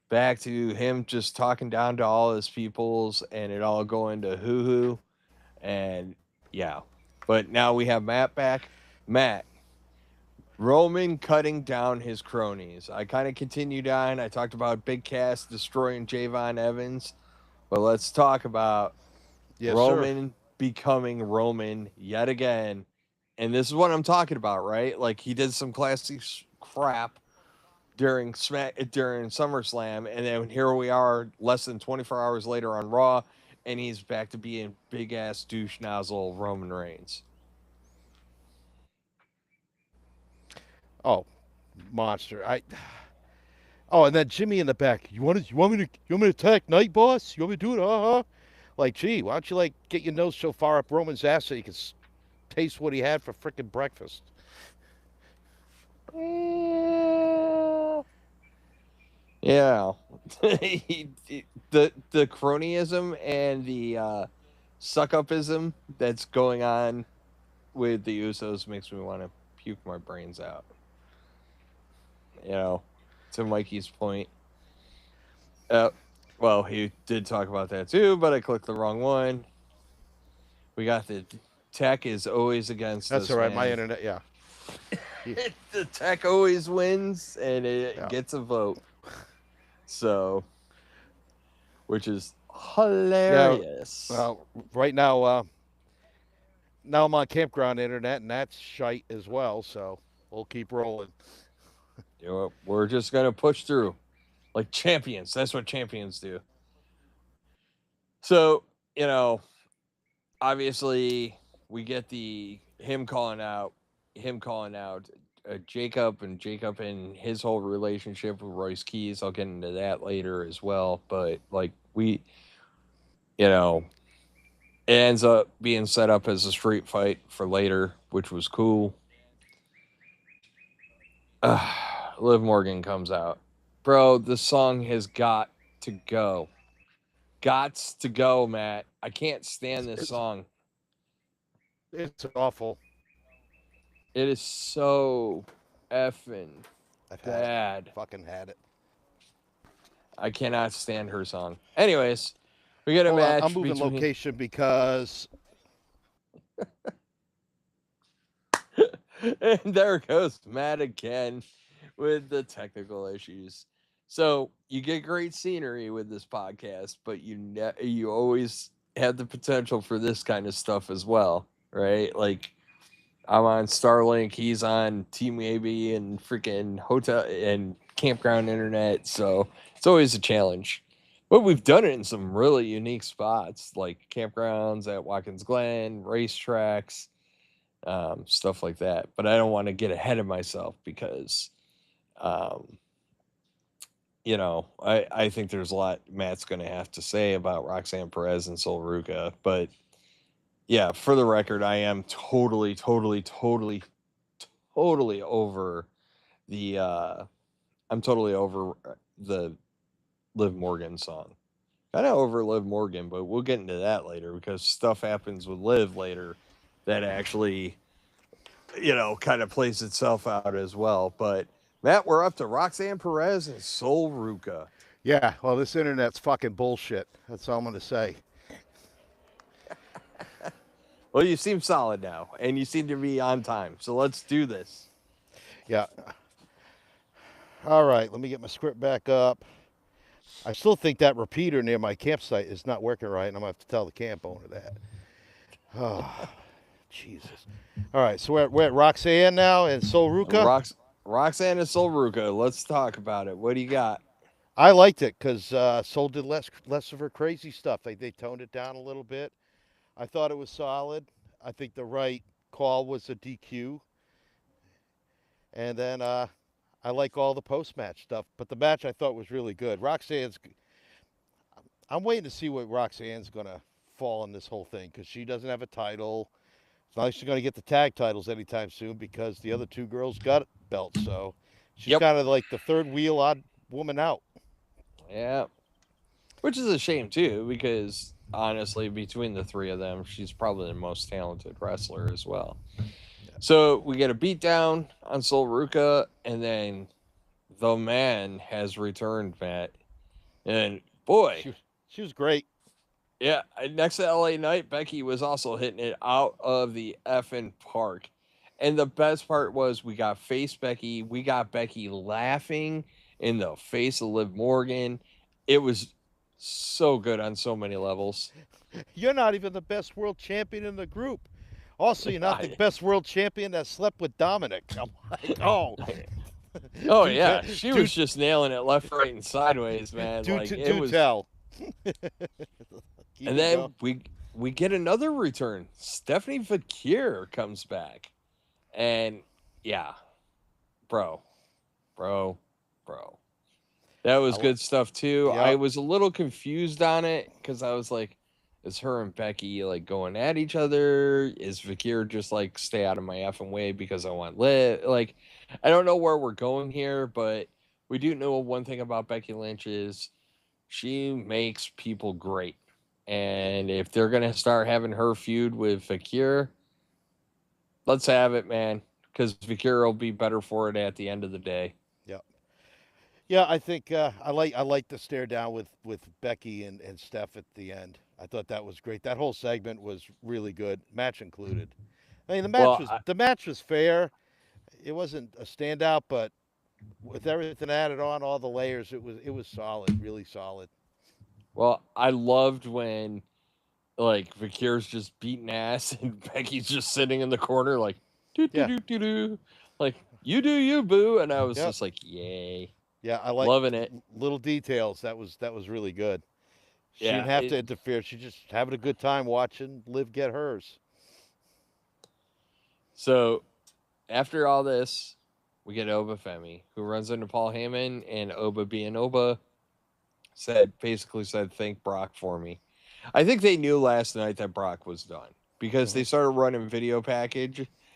back to him just talking down to all his peoples and it all going to hoo hoo. And yeah. But now we have Matt back. Matt, Roman cutting down his cronies. I kind of continued on. I talked about Big Cass destroying Javon Evans, but let's talk about Yes, sir. Roman becoming Roman yet again. And this is what I'm talking about, right? Like he did some classic crap during SummerSlam, and then here we are, less than 24 hours later on Raw, and he's back to being big ass douche nozzle Roman Reigns. Oh, monster. Oh, and then Jimmy in the back. You want me to attack Night Boss? You want me to do it? Like, gee, why don't you like get your nose so far up Roman's ass so you can taste what he had for frickin' breakfast? Yeah, the cronyism and the suck upism that's going on with the Usos makes me want to puke my brains out. You know, to Mikey's point. Uh, well, he did talk about that too, but I clicked the wrong one. We got the tech is always against That's all us, right. My man. internet, yeah, The tech always wins, and it yeah. gets a vote. So, which is Yeah. hilarious. Right now, now I'm on campground internet, and that's shite as well. So We'll keep rolling. You know, we're just gonna push through like champions. That's what champions do. So, you know, obviously we get the him calling out Jacob and Jacob and his whole relationship with Royce Keys. I'll get into that later as well. But like you know, it ends up being set up as a street fight for later, which was cool. Liv Morgan comes out, bro. The song has got to go. Gots to go, Matt. I can't stand this It's song. it's awful. It is so effing I've had it. bad. Fucking had it. I cannot stand her song. Anyways, we get a Hold on, I'm match moving between. location because And there goes Matt again with the technical issues. So you get great scenery with this podcast, but you always have the potential for this kind of stuff as well, right? Like I'm on Starlink, he's on Team AB and freaking hotel and campground internet, so it's always a challenge. But we've done it in some really unique spots, like campgrounds at Watkins Glen, racetracks, stuff like that. But I don't want to get ahead of myself because, um, I think there's a lot Matt's going to have to say about Roxanne Perez and Sol Ruca. But yeah, for the record, I am totally, totally, totally, totally over the. I'm totally over the Liv Morgan song. Kind of over Liv Morgan, but we'll get into that later because stuff happens with Liv later that actually kind of plays itself out as well. But Matt, we're up to Roxanne Perez and Sol Ruca. yeah, well, this internet's fucking bullshit. That's all I'm gonna say. Well, you seem solid now, and you seem to be on time. So let's do this. Yeah. All right, let me get my script back up. I still think that repeater near my campsite is not working right, and I'm gonna have to tell the camp owner that. Oh, Jesus. All right, so we're at Roxanne now and Sol Ruca. Roxanne and Sol Ruca. Let's talk about it. What do you got? I liked it because Sol did less of her crazy stuff. They toned it down a little bit. I thought it was solid. I think the right call was a DQ, and then I like all the post match stuff. But the match I thought was really good. Roxanne's. I'm waiting to see what Roxanne's gonna fall in this whole thing because she doesn't have a title. It's not like she's gonna get the tag titles anytime soon because the other two girls got belts. So she's Yep. kind of like the third wheel odd woman out. Yeah. Which is a shame too, because honestly, between the three of them, she's probably the most talented wrestler as well. So we get a beatdown on Sol Ruca, and then the man has returned, Matt. And boy, She she was great. yeah, next to LA Knight, Becky was also hitting it out of the effing park. And the best part was we got face Becky, we got Becky laughing in the face of Liv Morgan. It was so good on so many levels. You're not even the best world champion in the group. Also, you're not the I, best world champion that slept with Dominic. I'm like, oh, oh do yeah, te- she do was just nailing it left, right, and sideways, man. Like it do was. tell. Keep And it going. then we get another return. Stephanie Fakir comes back, and yeah, bro, bro, bro. That was I, good stuff too. I yep. was a little confused on it because I was like, is her and Becky like going at each other? Is Fakir just like stay out of my effing way because I want lit? Like, I don't know where we're going here, but we do know one thing about Becky Lynch is she makes people great. And if they're gonna start having her feud with Fakir, let's have it, man. Because Fakir will be better for it at the end of the day. Yep. Yeah, I think I like the stare down with Becky and Steph at the end. I thought that was great. That whole segment was really good, match included. I mean, Well, I, the match was fair. It wasn't a standout, but with everything added on, all the layers, it was solid, really solid. I loved when like Fakir's just beating ass and Becky's just sitting in the corner like do do Yeah, do do do. Like You do you, boo. And I was Yep. just like, yay, Yeah, I like loving it. little details. That was really good. She Yeah. didn't have to interfere. She just having a good time watching Liv get hers. So after all this, we get Oba Femi, who runs into Paul Heyman, and Oba being Oba basically said, thank Brock for me. I think they knew last night that Brock was done because Hmm. they started running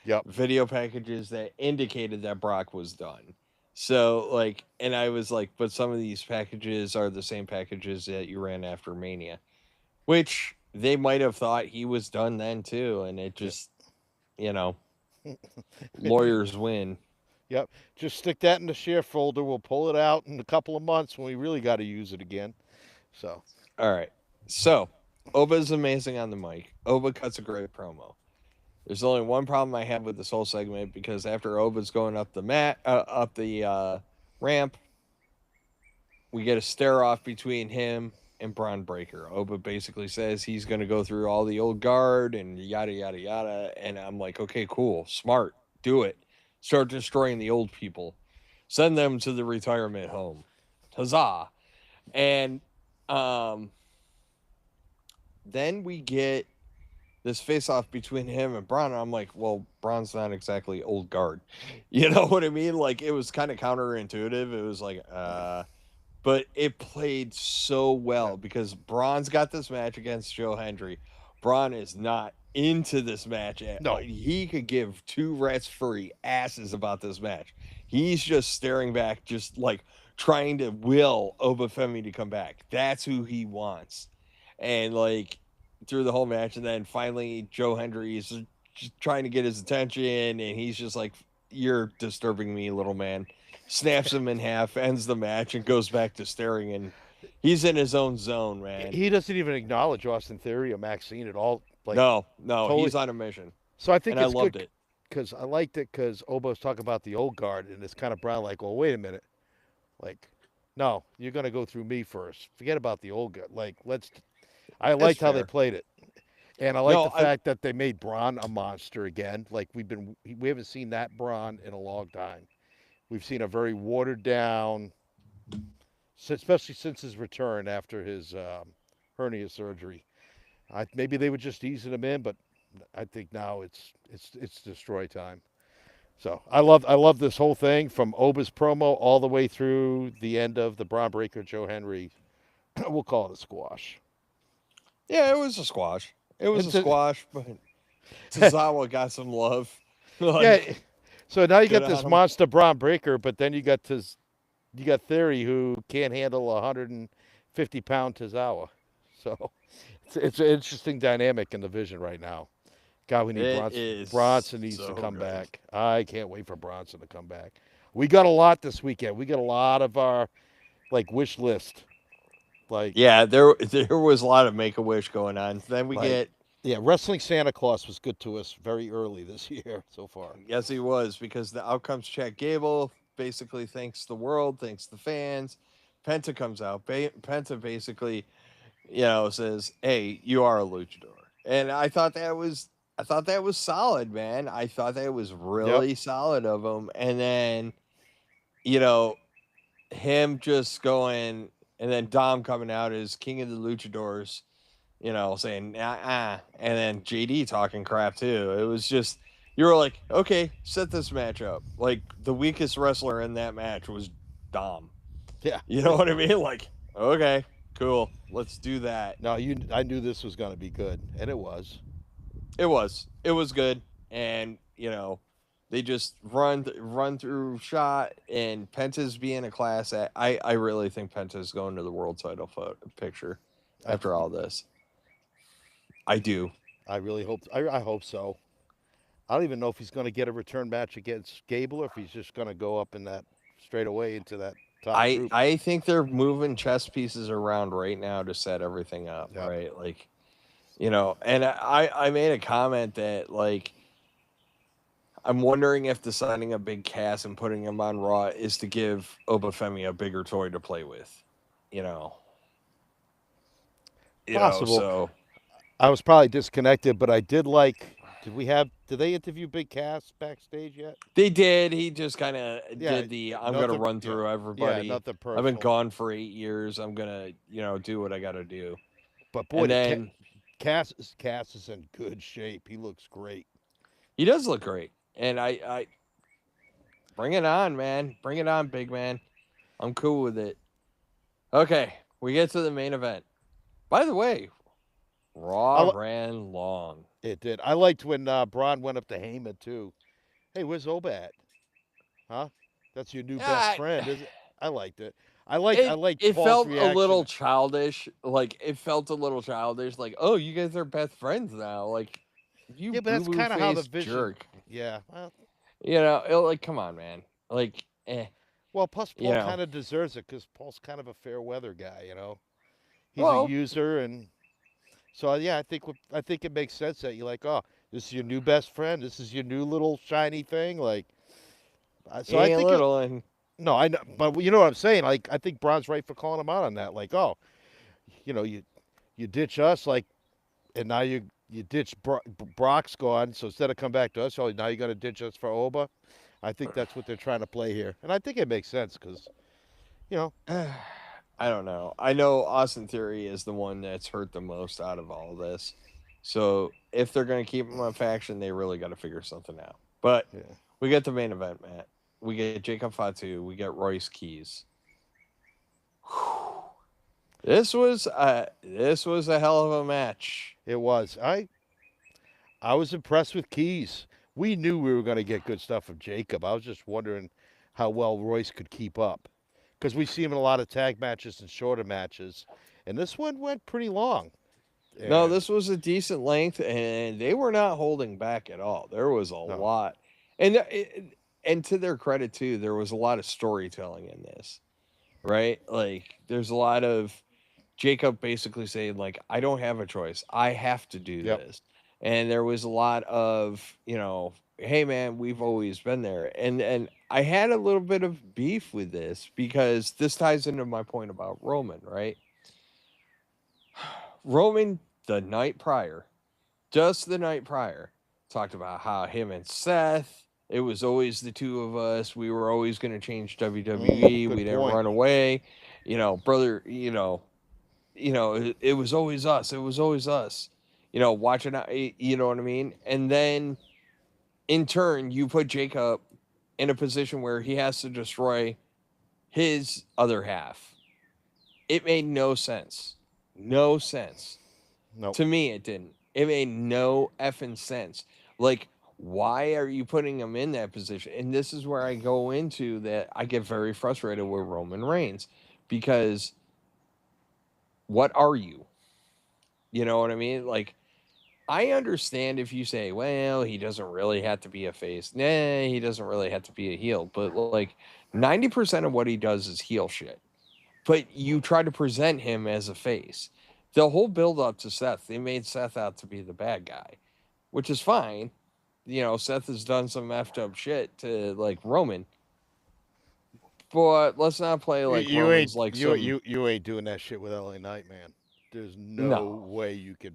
Yep. video packages that indicated that Brock was done. So like, and I was like, but some of these packages are the same packages that you ran after Mania, which they might have thought he was done then too, and it Yep. just, you know, lawyers win. Yep. Just stick that in the share folder. We'll pull it out in a couple of months when we really got to use it again. So, All right, so Oba is amazing on the mic. Oba cuts a great promo. There's only one problem I have with this whole segment because after Oba's going up the up the ramp, we get a stare off between him and Braun Breaker. Oba basically says he's going to go through all the old guard and yada yada yada, and I'm like, okay, cool, smart, do it. Start destroying the old people, send them to the retirement home. Huzzah! And um, then we get this face off between him and Braun. And I'm like, well, Braun's not exactly old guard. You know what I mean? Like it was kind of counterintuitive. It was like, but it played so yeah. well because Braun's got this match against Joe Hendry. Braun is not into this match. No. He could give two rest free asses about this match. He's just staring back, just like trying to will Obafemi to come back. That's who he wants. And like through the whole match, and then finally Joe Hendry is just trying to get his attention, and he's just like, "You're disturbing me, little man." Snaps him in half, ends the match, and goes back to staring. And he's in his own zone, man. He doesn't even acknowledge Austin Theory or Maxine at all. Like, No, no, totally. he's on a mission, So I and think I it's loved good it. because I liked it because Obo's talking about the old guard and it's kind of Brown like, well, wait a minute. Like, no, you're going to go through me first. Forget about the old guard. Like, let's. I That's liked how they fair. played it. And I like No, the fact that they made Braun a monster again. Like we haven't seen that Braun in a long time. We've seen a very watered down, especially since his return after his hernia surgery. Maybe they were just easing him in, but I think now it's destroy time. So I love this whole thing from Oba's promo all the way through the end of the Braun Breaker Joe Henry. We'll call it a squash. yeah, it was a squash. It was And a to, squash, but Tozawa got some love. yeah, Like, so now you good got on this him. monster Braun Breaker, but then you got Theory who can't handle a 150-pound Tozawa. So it's an interesting dynamic in the vision right now. God, we need It Bronson. is Bronson needs to so come good. back. I can't wait for Bronson to come back. We got a lot this weekend. We got a lot of our like wish list. Like Yeah, there was a lot of Make a Wish going on. Then we like get yeah, wrestling Santa Claus was good to us very early this year so far. yes, he was because the outcomes check Gable basically thanks the world, thanks the fans. Penta comes out. Penta basically, says, "Hey, you are a luchador," and I thought that was solid, man. I thought that was Yep. really solid of him. And then you know him just going, and then Dom coming out as king of the luchadors, saying and then JD talking crap too. It was just you were like, okay, set this match up. Like the weakest wrestler in that match was Dom. Yeah. You know what I mean? Like, okay, cool, let's do that. No, I knew this was going to be good, and it was. It was good, and they just run through shot, and Penta's being a class act. I really think Penta's going to the world title picture I after all this. I do. I really hope I hope so. I don't even know if he's going to get a return match against Gable or if he's just going to go up in that straight away into that top I group. I think they're moving chess pieces around right now to set everything up, Yep. right? Like, and I made a comment that like I'm wondering if deciding a big cast and putting him on Raw is to give Obafemi a bigger toy to play with. You know. Possible. So I was probably disconnected, but I did like. Did they interview Big Cass backstage yet? They did. He just kind of Yeah, did the I'm gonna nothing. run Yeah, through yeah, everybody. nothing I've been personal. gone for 8 years. I'm gonna, do what I gotta do. But boy, And then Cass is in good shape. He looks great. he does look great. And I bring it on, man. Bring it on, big man. I'm cool with it. Okay, we get to the main event. By the way, I Raw li- ran long. it did. I liked when Braun went up to Heyman too. Hey, where's Oba at? Huh? That's your new best Ah, friend, is it? I liked it. I it liked it Paul's felt a little reaction. childish. Like it felt a little childish. Like, oh, you guys are best friends now. Like, you Yeah, but boo that's boo kind of how the faced vision. jerk. Yeah. Well, Like, come on, man. Like, well, plus you Paul know. kind of deserves it because Paul's kind of a fair weather guy. He's a Well, user, and so yeah, I think it makes sense that you're like, oh, this is your new best friend. This is your new little shiny thing. Like, so I a think little, and no, I know, but you know what I'm saying. Like, I think Braun's right for calling him out on that. Like, oh, you ditch us, like, and now you ditch Brock's gone. So instead of come back to us, oh, now you're gonna ditch us for Oba. I think that's what they're trying to play here, and I think it makes sense because you know, I don't know. I know Austin Theory is the one that's hurt the most out of all this. So if they're going to keep him on faction, they really got to figure something out. But yeah. we get the main event, Matt. We get Jacob Fatu. We get Royce Keys. This was a hell of a match. It was. I was impressed with Keys. We knew we were going to get good stuff from Jacob. I was just wondering how well Royce could keep up because we see him in a lot of tag matches and shorter matches, and this one went pretty long. No, And this was a decent length, and they were not holding back at all. There was a no, lot, and to their credit too, there was a lot of storytelling in this. Right, like there's a lot of Jacob basically saying like, I don't have a choice, I have to do yep, this. And there was a lot of, hey man, we've always been there. And I had a little bit of beef with this because this ties into my point about Roman, right? Roman, the night prior, just the night prior, talked about how him and Seth, it was always the two of us. We were always going to change WWE. We good didn't point. run away. Brother, it was always us. It was always us. Watching out, you know what I mean? And then in turn, you put Jacob in a position where he has to destroy his other half. It made no sense. No sense. Nope, To me, it didn't. It made no effing sense. Like, why are you putting him in that position? And this is where I go into that I get very frustrated with Roman Reigns because what are you? You know what I mean? Like, I understand if you say, well, he doesn't really have to be a face. Nah, he doesn't really have to be a heel. But like 90% of what he does is heel shit. But you try to present him as a face. The whole build up to Seth, they made Seth out to be the bad guy, which is fine. Seth has done some effed up shit to like Roman. But let's not play like you Roman's ain't like some. you ain't doing that shit with LA Knight, man. There's no No. way you could.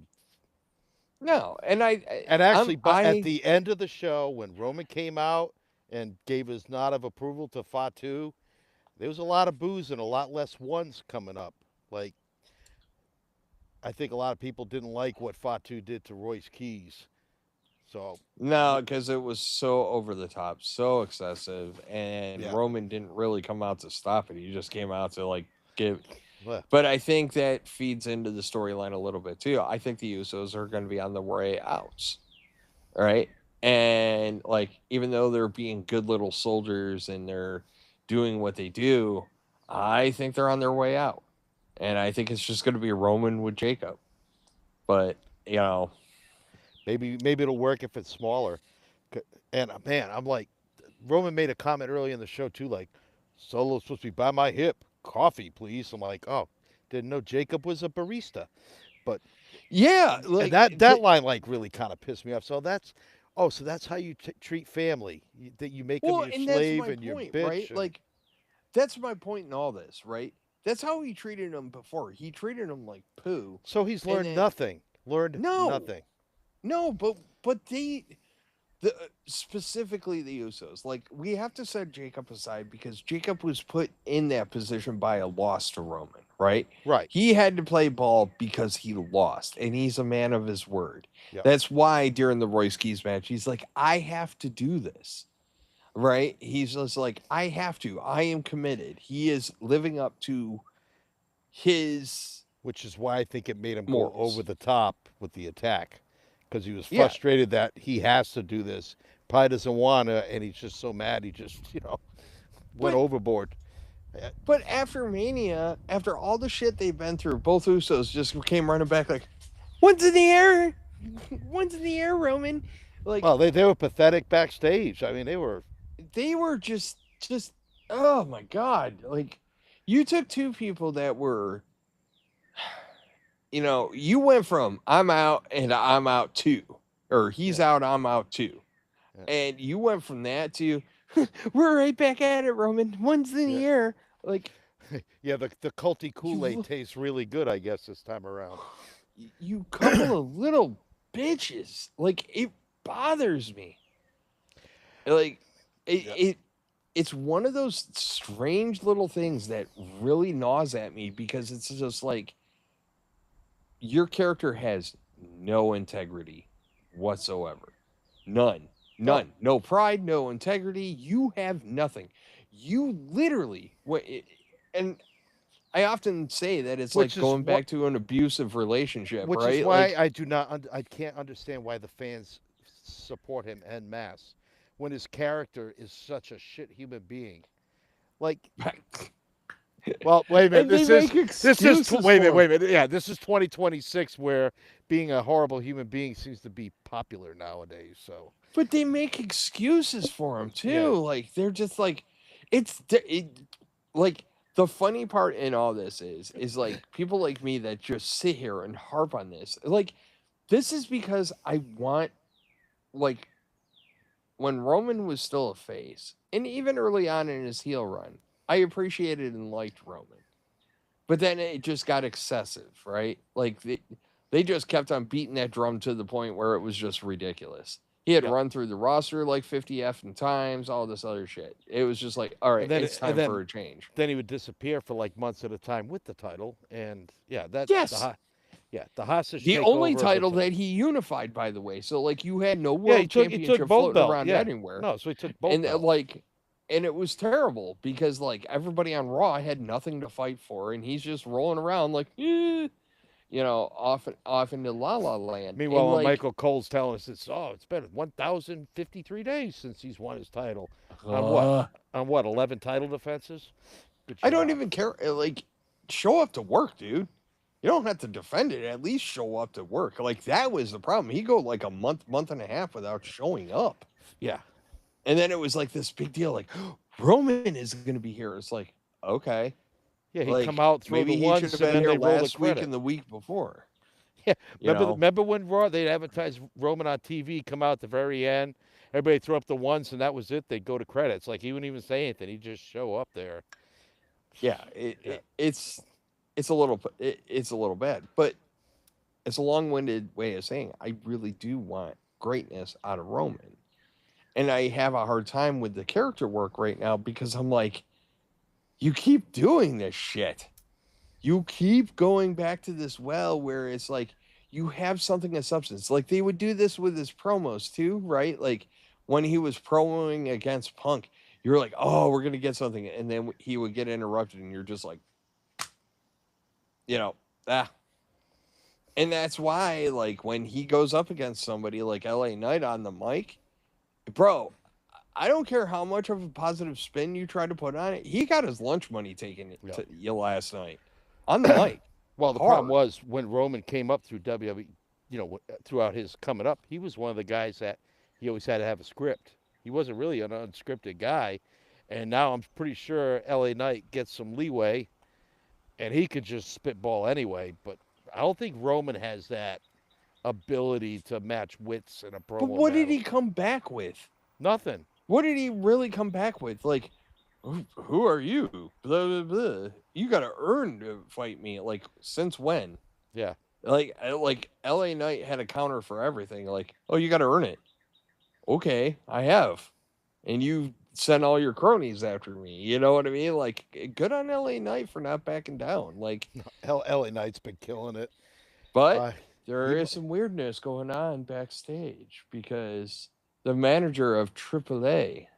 No. And And actually, but at I the end of the show, when Roman came out and gave his nod of approval to Fatu, there was a lot of boos and a lot less ones coming up. Like, I think a lot of people didn't like what Fatu did to Royce Keys. So, No, because it was so over the top, so excessive, and yeah. Roman didn't really come out to stop it. He just came out to like give. Well, But I think that feeds into the storyline a little bit too. I think the Usos are going to be on the way out, right? And like, even though they're being good little soldiers and they're doing what they do, I think they're on their way out, and I think it's just going to be Roman with Jacob. But you know, maybe it'll work if it's smaller. And man, I'm like, Roman made a comment early in the show too, like, Solo's supposed to be by my hip. Coffee, please. I'm like, oh, didn't know Jacob was a barista. But yeah, and like that line like really kind of pissed me off. So that's how you treat family. That you make them well, your and that's slave my and your point, right? bitch and Like that's my point in all this, right? That's how he treated him before. He treated him like poo. so he's And learned then nothing. Learned no, nothing. no, but but specifically the Usos, like we have to set Jacob aside because Jacob was put in that position by a loss to Roman, right? Right. He had to play ball because he lost, and he's a man of his word. Yep. That's why during the Royce Keys match, he's like, I have to do this, right? He's just like, I have to. I am committed. He is living up to his Which is why I think it made him go over morals. the top with the attack, because he was Yeah, frustrated that he has to do this. Probably doesn't want to, and he's just so mad he just went but overboard. But after Mania, after all the shit they've been through, both Usos just came running back like, "One's in the air, one's in the air, Roman." Like Well, they were pathetic backstage. I mean, they were. they were just oh my god! Like you took two people that were, you went from I'm out and I'm out too, or Yeah. he's out, I'm out too, Yeah. and you went from that to we're right back at it, Roman. One's in Yeah. the air, like. Yeah, the culty Kool Aid You tastes really good, I guess, this time around. you couple of little bitches. Like it bothers me. Like it, Yeah. it it's one of those strange little things that really gnaws at me because it's just like your character has no integrity whatsoever. None. No, None. No pride, no integrity. You have nothing. You literally and I often say that it's like which is going what, back to an abusive relationship, which is right? why Like I do not, I can't understand why the fans support him en masse, when his character is such a shit human being. Like, well, wait a minute. and they make excuses Wait a minute. for him. Wait a minute. Yeah, this is 2026, where being a horrible human being seems to be popular nowadays. So But they make excuses for him yeah, too. Like they're just like, like the funny part in all this is like people like me that just sit here and harp on this. Like this is because I want like when Roman was still a face, and even early on in his heel run, I appreciated and liked Roman. But then it just got excessive, right? Like they just kept on beating that drum to the point where it was just ridiculous. He had yep. run through the roster like 50 effing times, all this other shit. It was just like, all right, And then it's and time for then a change. then he would disappear for like months at a time with the title, and yeah, Yes, the hostage the only takeover of the title that he unified, by the way. So like you had no yeah, world he took championship both floating belts. around Yeah, anywhere, no, so he took both and belts. and it was terrible because like everybody on Raw had nothing to fight for, and he's just rolling around like, off into La La Land, and Meanwhile, like, Michael Cole's telling us it's been 1,053 days since he's won his title. On what? uh, On what? 11 title defenses? Good I don't job. even care. Like, show up to work, dude. You don't have to defend it. At least show up to work. Like that was the problem. He go like a month and a half without showing up, Yeah, and then it was like this big deal. Like Roman is going to be here. It's like okay, yeah. He'd come like out, throw the maybe he should ones, have and been then here they roll the last week credit. and the week before. Yeah, You know, remember when Raw they'd advertise Roman on TV, come out at the very end, everybody throw up the ones, and that was it. They'd go to credits. Like he wouldn't even say anything. He'd just show up there. yeah, Yeah, it's a little bad, but it's a long-winded way of saying I really do want greatness out of Roman. And I have a hard time with the character work right now because I'm like, you keep doing this shit. You keep going back to this well where it's like you have something of substance. Like they would do this with his promos too, right? Like when he was promoing against Punk, you're like, oh, we're gonna get something, and then he would get interrupted, and you're just like, you know, ah. And that's why, like, when he goes up against somebody like LA Knight on the mic, bro, I don't care how much of a positive spin you try to put on it. He got his lunch money taken yeah. to you last night on the mic, Well, the problem hard. was when Roman came up through WWE, throughout his coming up, he was one of the guys that he always had to have a script. He wasn't really an unscripted guy, and now I'm pretty sure LA Knight gets some leeway, and he could just spitball anyway. But I don't think Roman has that ability to match wits in a But promo what did battle. he come back with? Nothing. What did he really come back with? Like, who are you? Blah, blah, blah. You got to earn to fight me. Like, since when? Yeah. Like LA Knight had a counter for everything. Like, oh, you got to earn it. Okay, I have, and you sent all your cronies after me. You know what I mean? Like, good on LA Knight for not backing down. Like, LA Knight's been killing it. but Uh, there he, is some weirdness going on backstage because the manager of AAA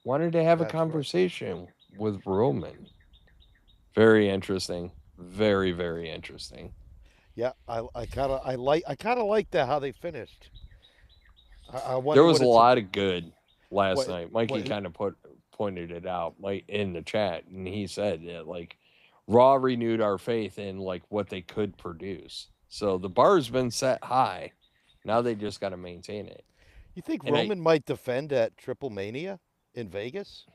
wanted to have a that's right. conversation with Roman. Very interesting. Very, very interesting. Yeah, I kind of like that how they finished. I There wonder was what a it's lot of good last what night. Mikey what kind of pointed it out in the chat, and he said that like Raw renewed our faith in like what they could produce. So the bar's been set high. Now they just got to maintain it. you think And I Roman might defend at Triple Mania in Vegas?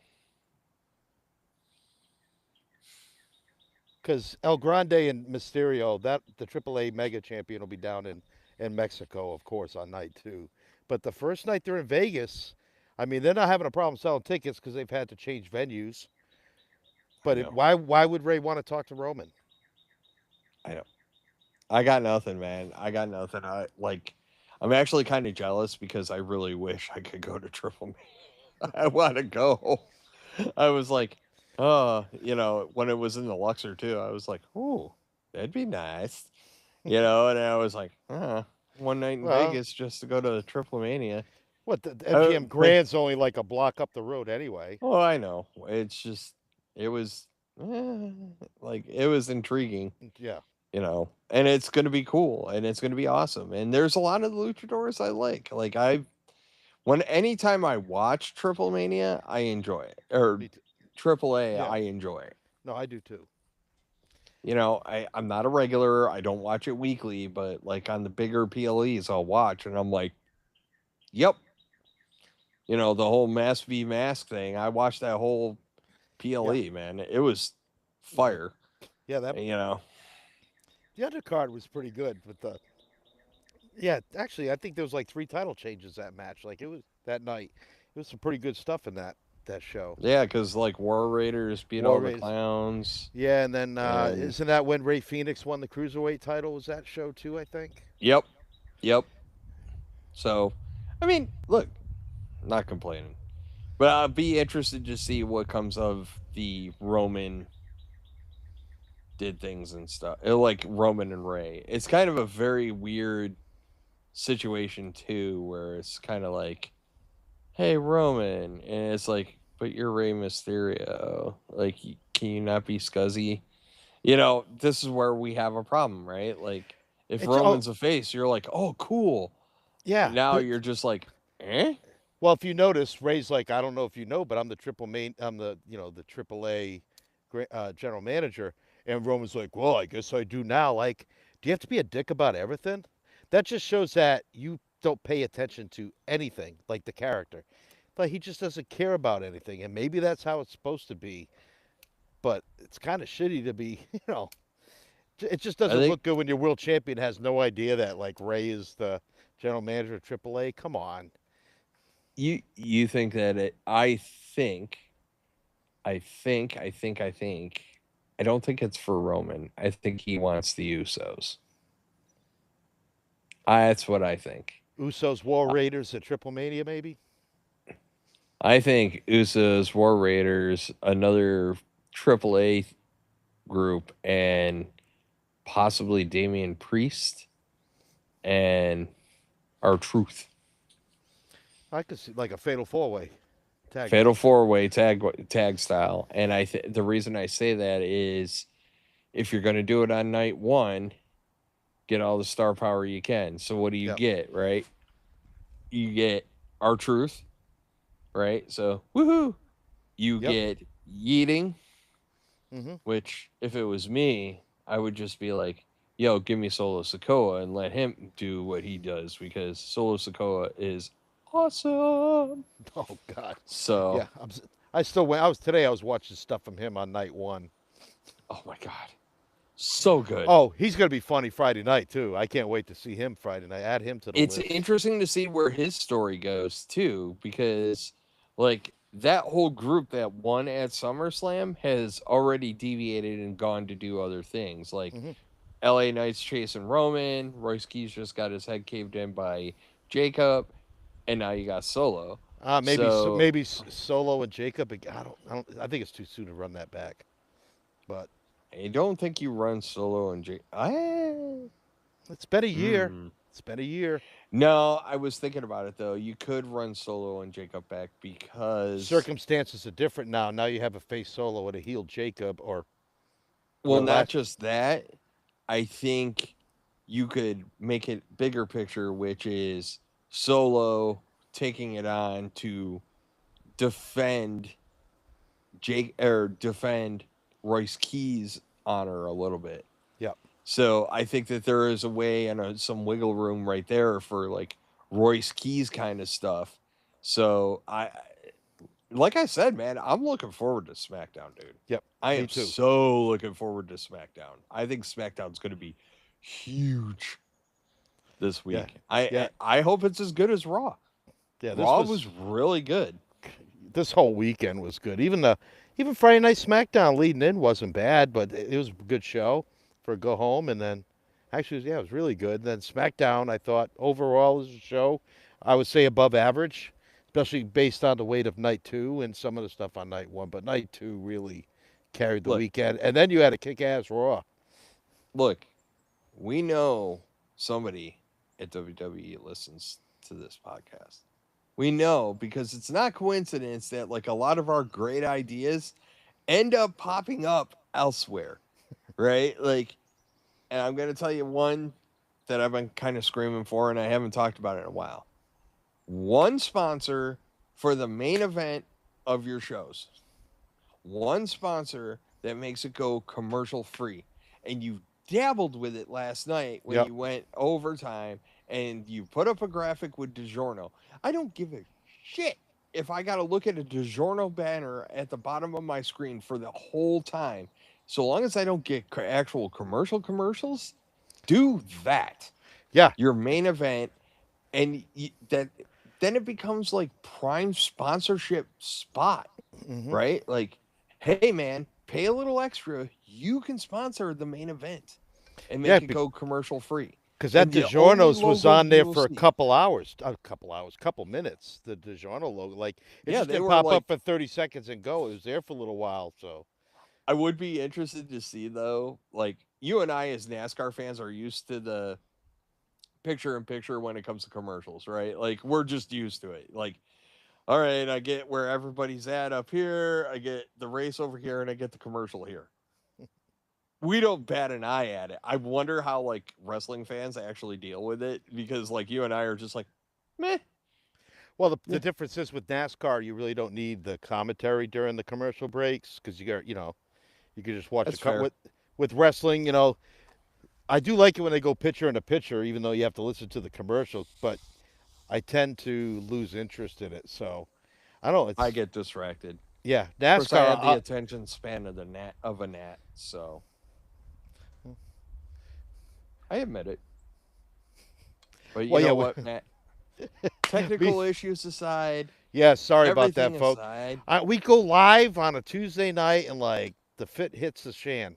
Because El Grande and Mysterio, that the AAA Mega Champion will be down in Mexico, of course, on night two. But the first night they're in Vegas, I mean, they're not having a problem selling tickets because they've had to change venues. I But know. why would Ray want to talk to Roman? I know. I got nothing, man. I got nothing. I'm actually kind of jealous because I really wish I could go to Triple Me. I want to go. I was like, when it was in the Luxor too, I was like, ooh, that'd be nice. And I was like, one night in Well, Vegas just to go to Triple Mania. what the MGM But Grand's only like a block up the road anyway. oh, I know. It's just, it was, like, it was intriguing, Yeah, and it's going to be cool and it's going to be awesome. And there's a lot of the luchadors I like. Anytime I watch Triple Mania, I enjoy it. Or me too. Triple A, Yeah, I enjoy it. no, I do too. I'm not a regular. I don't watch it weekly, but like on the bigger PLEs, I'll watch, and I'm like, yep. The whole Mask v Mask thing. I watched that whole Yeah, PLE, man. It was no, fire. yeah. That You know, the undercard was pretty good, but the yeah, actually, I think there was like three title changes that match. Like it was that night. It was some pretty good stuff in that show. yeah, because like War Raiders beat War all the Raiders. clowns, Yeah, and then and isn't that when Ray Phoenix won the cruiserweight title? Was that show too? I think. yep, yep. So, I mean, look, not complaining, but I'll be interested to see what comes of the Roman did things and stuff. Like Roman and Ray. It's kind of a very weird situation too, where it's kind of like, "Hey Roman," and it's like, "But you're Rey Mysterio. Like, can you not be scuzzy?" This is where we have a problem, right? Like, if It's oh Roman's a face, you're like, "Oh, cool." yeah, And now but you're just like, "Eh." well, if you notice, Ray's like, I don't know if you know, but I'm the triple main. I'm the the AAA general manager, and Roman's like, well, I guess I do now. Like, do you have to be a dick about everything? That just shows that you don't pay attention to anything, like the character. Like he just doesn't care about anything, and maybe that's how it's supposed to be. But it's kind of shitty to be, it just I doesn't think look good when your world champion has no idea that like Ray is the general manager of AAA. Come on. you think that it. I think. I don't think it's for Roman. I think he wants the Usos. That's what I think. Usos War Raiders at Triple Mania, maybe. I think Usos, War Raiders, another AAA group, and possibly Damian Priest and our Truth. I could see like a fatal four way tag Fatal match. four way tag style. And the reason I say that is if you're going to do it on night one, get all the star power you can. So what do you Yep. get, right? You get our Truth, right? So woohoo! You Yep. get Yeeting, Mm-hmm. which if it was me, I would just be like, yo, give me Solo Sokoa and let him do what he does because Solo Sokoa is awesome. Oh God. So, Yeah. I still went. I was today. I was watching stuff from him on night one. oh my God, so good. Oh, he's gonna be funny Friday night too. I can't wait to see him Friday night. Add him to the It's list. interesting to see where his story goes too because, like, that whole group that won at SummerSlam has already deviated and gone to do other things. Like, Mm-hmm. LA Knight's chasing Roman. Royce Keys just got his head caved in by Jacob, and now you got Solo. So Maybe Solo and Jacob. I don't. I think it's too soon to run that back. But I don't think you run Solo and Jacob. it's been a year. Hmm. It's been a year. No, I was thinking about it though. You could run Solo and Jacob back because, Circumstances are different now. Now you have a face Solo and a heel Jacob, or well, where not last. just that. I think you could make it bigger picture, which is Solo taking it on to defend defend Royce Key's honor a little bit. Yep. So I think that there is a way and some wiggle room right there for like Royce Keys kind of stuff. So like I said, man, I'm looking forward to SmackDown, dude. Yep. I Me am too. so looking forward to SmackDown. I think SmackDown's going to be huge this Yeah. week. Yeah. I hope it's as good as Raw. Yeah. Raw was really good. This whole weekend was good. Even Friday Night SmackDown leading in wasn't bad, but it was a good show for a go home. And then, actually, yeah, it was really good. Then SmackDown, I thought overall as a show, I would say above average, especially based on the weight of night two and some of the stuff on night one. But night two really carried the Look, weekend. And then you had a kick-ass Raw. look, we know somebody at WWE listens to this podcast. We know because it's not coincidence that like a lot of our great ideas end up popping up elsewhere, right? Like, and I'm going to tell you one that I've been kind of screaming for and I haven't talked about it in a while. One sponsor for the main event of your shows. One sponsor that makes it go commercial free. And you dabbled with it last night when Yep. you went overtime and you put up a graphic with DiGiorno. I don't give a shit if I got to look at a DiGiorno banner at the bottom of my screen for the whole time. So long as I don't get actual commercials, do that. Yeah. Your main event, and that then it becomes like prime sponsorship spot, Hmm. right? Like, hey man, pay a little extra, you can sponsor the main event and Yeah, make it go commercial free. because that And the only DiGiorno's was logos on there you will for see, a couple hours, couple minutes. The DiGiorno logo, like it yeah, just they didn't were pop up like, for 30 seconds and go. It was there for a little while. So I would be interested to see though, like you and I as NASCAR fans are used to the picture in picture when it comes to commercials, right? Like we're just used to it. Like, all right, I get where everybody's at up here, I get the race over here, and I get the commercial here. We don't bat an eye at it. I wonder how like wrestling fans actually deal with it because like you and I are just like, meh. well, the Yeah, difference is with NASCAR, you really don't need the commentary during the commercial breaks because you can just watch that's fair. with wrestling. I do like it when they go picture in a picture, even though you have to listen to the commercials. But I tend to lose interest in it. So I don't know. I It's get distracted. yeah, Of course, I NASCAR. have the attention span of the gnat of a gnat, so I admit it. But you Well, know yeah, what, Matt? we, Technical issues aside, yeah. Sorry about that, everything folks. aside, We go live on a Tuesday night, and like the fit hits the shan.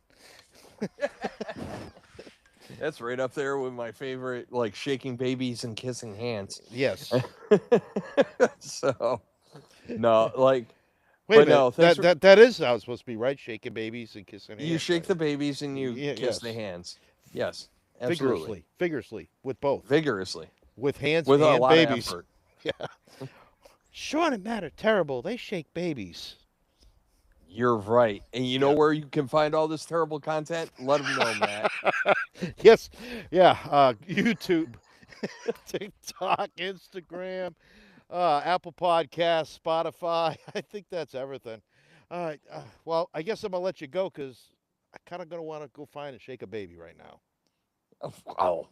that's right up there with my favorite, like shaking babies and kissing hands. Yes. So no, like, Wait a but minute. no, thanks for That is how it's supposed to be, right? Shaking babies and kissing you hands, shake right? the babies and you Yeah. kiss the Yes. hands. Yes, absolutely, Vigorously, with both, vigorously, with hands with a and lot of babies. effort. Yeah. Sean and Matt are terrible. They shake babies. You're right, and you know Yeah. where you can find all this terrible content? Let them know, Matt. Yes. Yeah. YouTube, TikTok, Instagram, Apple Podcasts, Spotify. I think that's everything. All right. Well, I guess I'm gonna let you go because I kind of gonna want to go find and shake a baby right now. Wow.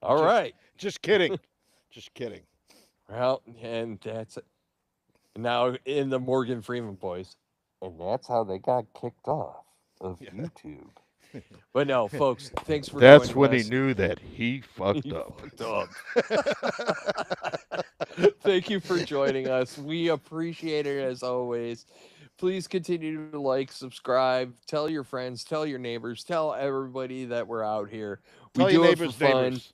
All Just, right. just kidding. Just kidding. Well, and that's it. Now in the Morgan Freeman boys. And that's how they got kicked off of Yeah. YouTube. But no, folks, thanks for That's joining when he us. knew that he fucked You up. fucked up. Thank you for joining us. We appreciate it as always. Please continue to like, subscribe, tell your friends, tell your neighbors, tell everybody that we're out here. We Tell your do it for neighbors' fun. neighbors.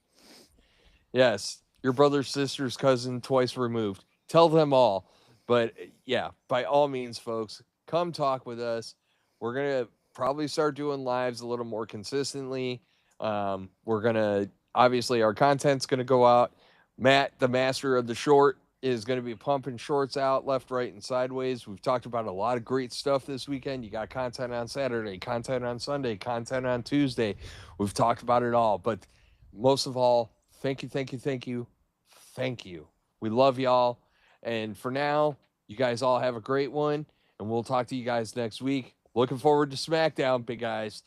Yes, your brother, sister's cousin, twice removed. Tell them all. But yeah, by all means, folks, come talk with us. We're gonna probably start doing lives a little more consistently. We're gonna obviously our content's gonna go out. Matt, the master of the short, is gonna be pumping shorts out left, right, and sideways. We've talked about a lot of great stuff this weekend. You got content on Saturday, content on Sunday, content on Tuesday. We've talked about it all, but most of all, thank you, thank you, thank you, thank you. We love y'all. And for now, you guys all have a great one. And we'll talk to you guys next week. Looking forward to SmackDown, big guys.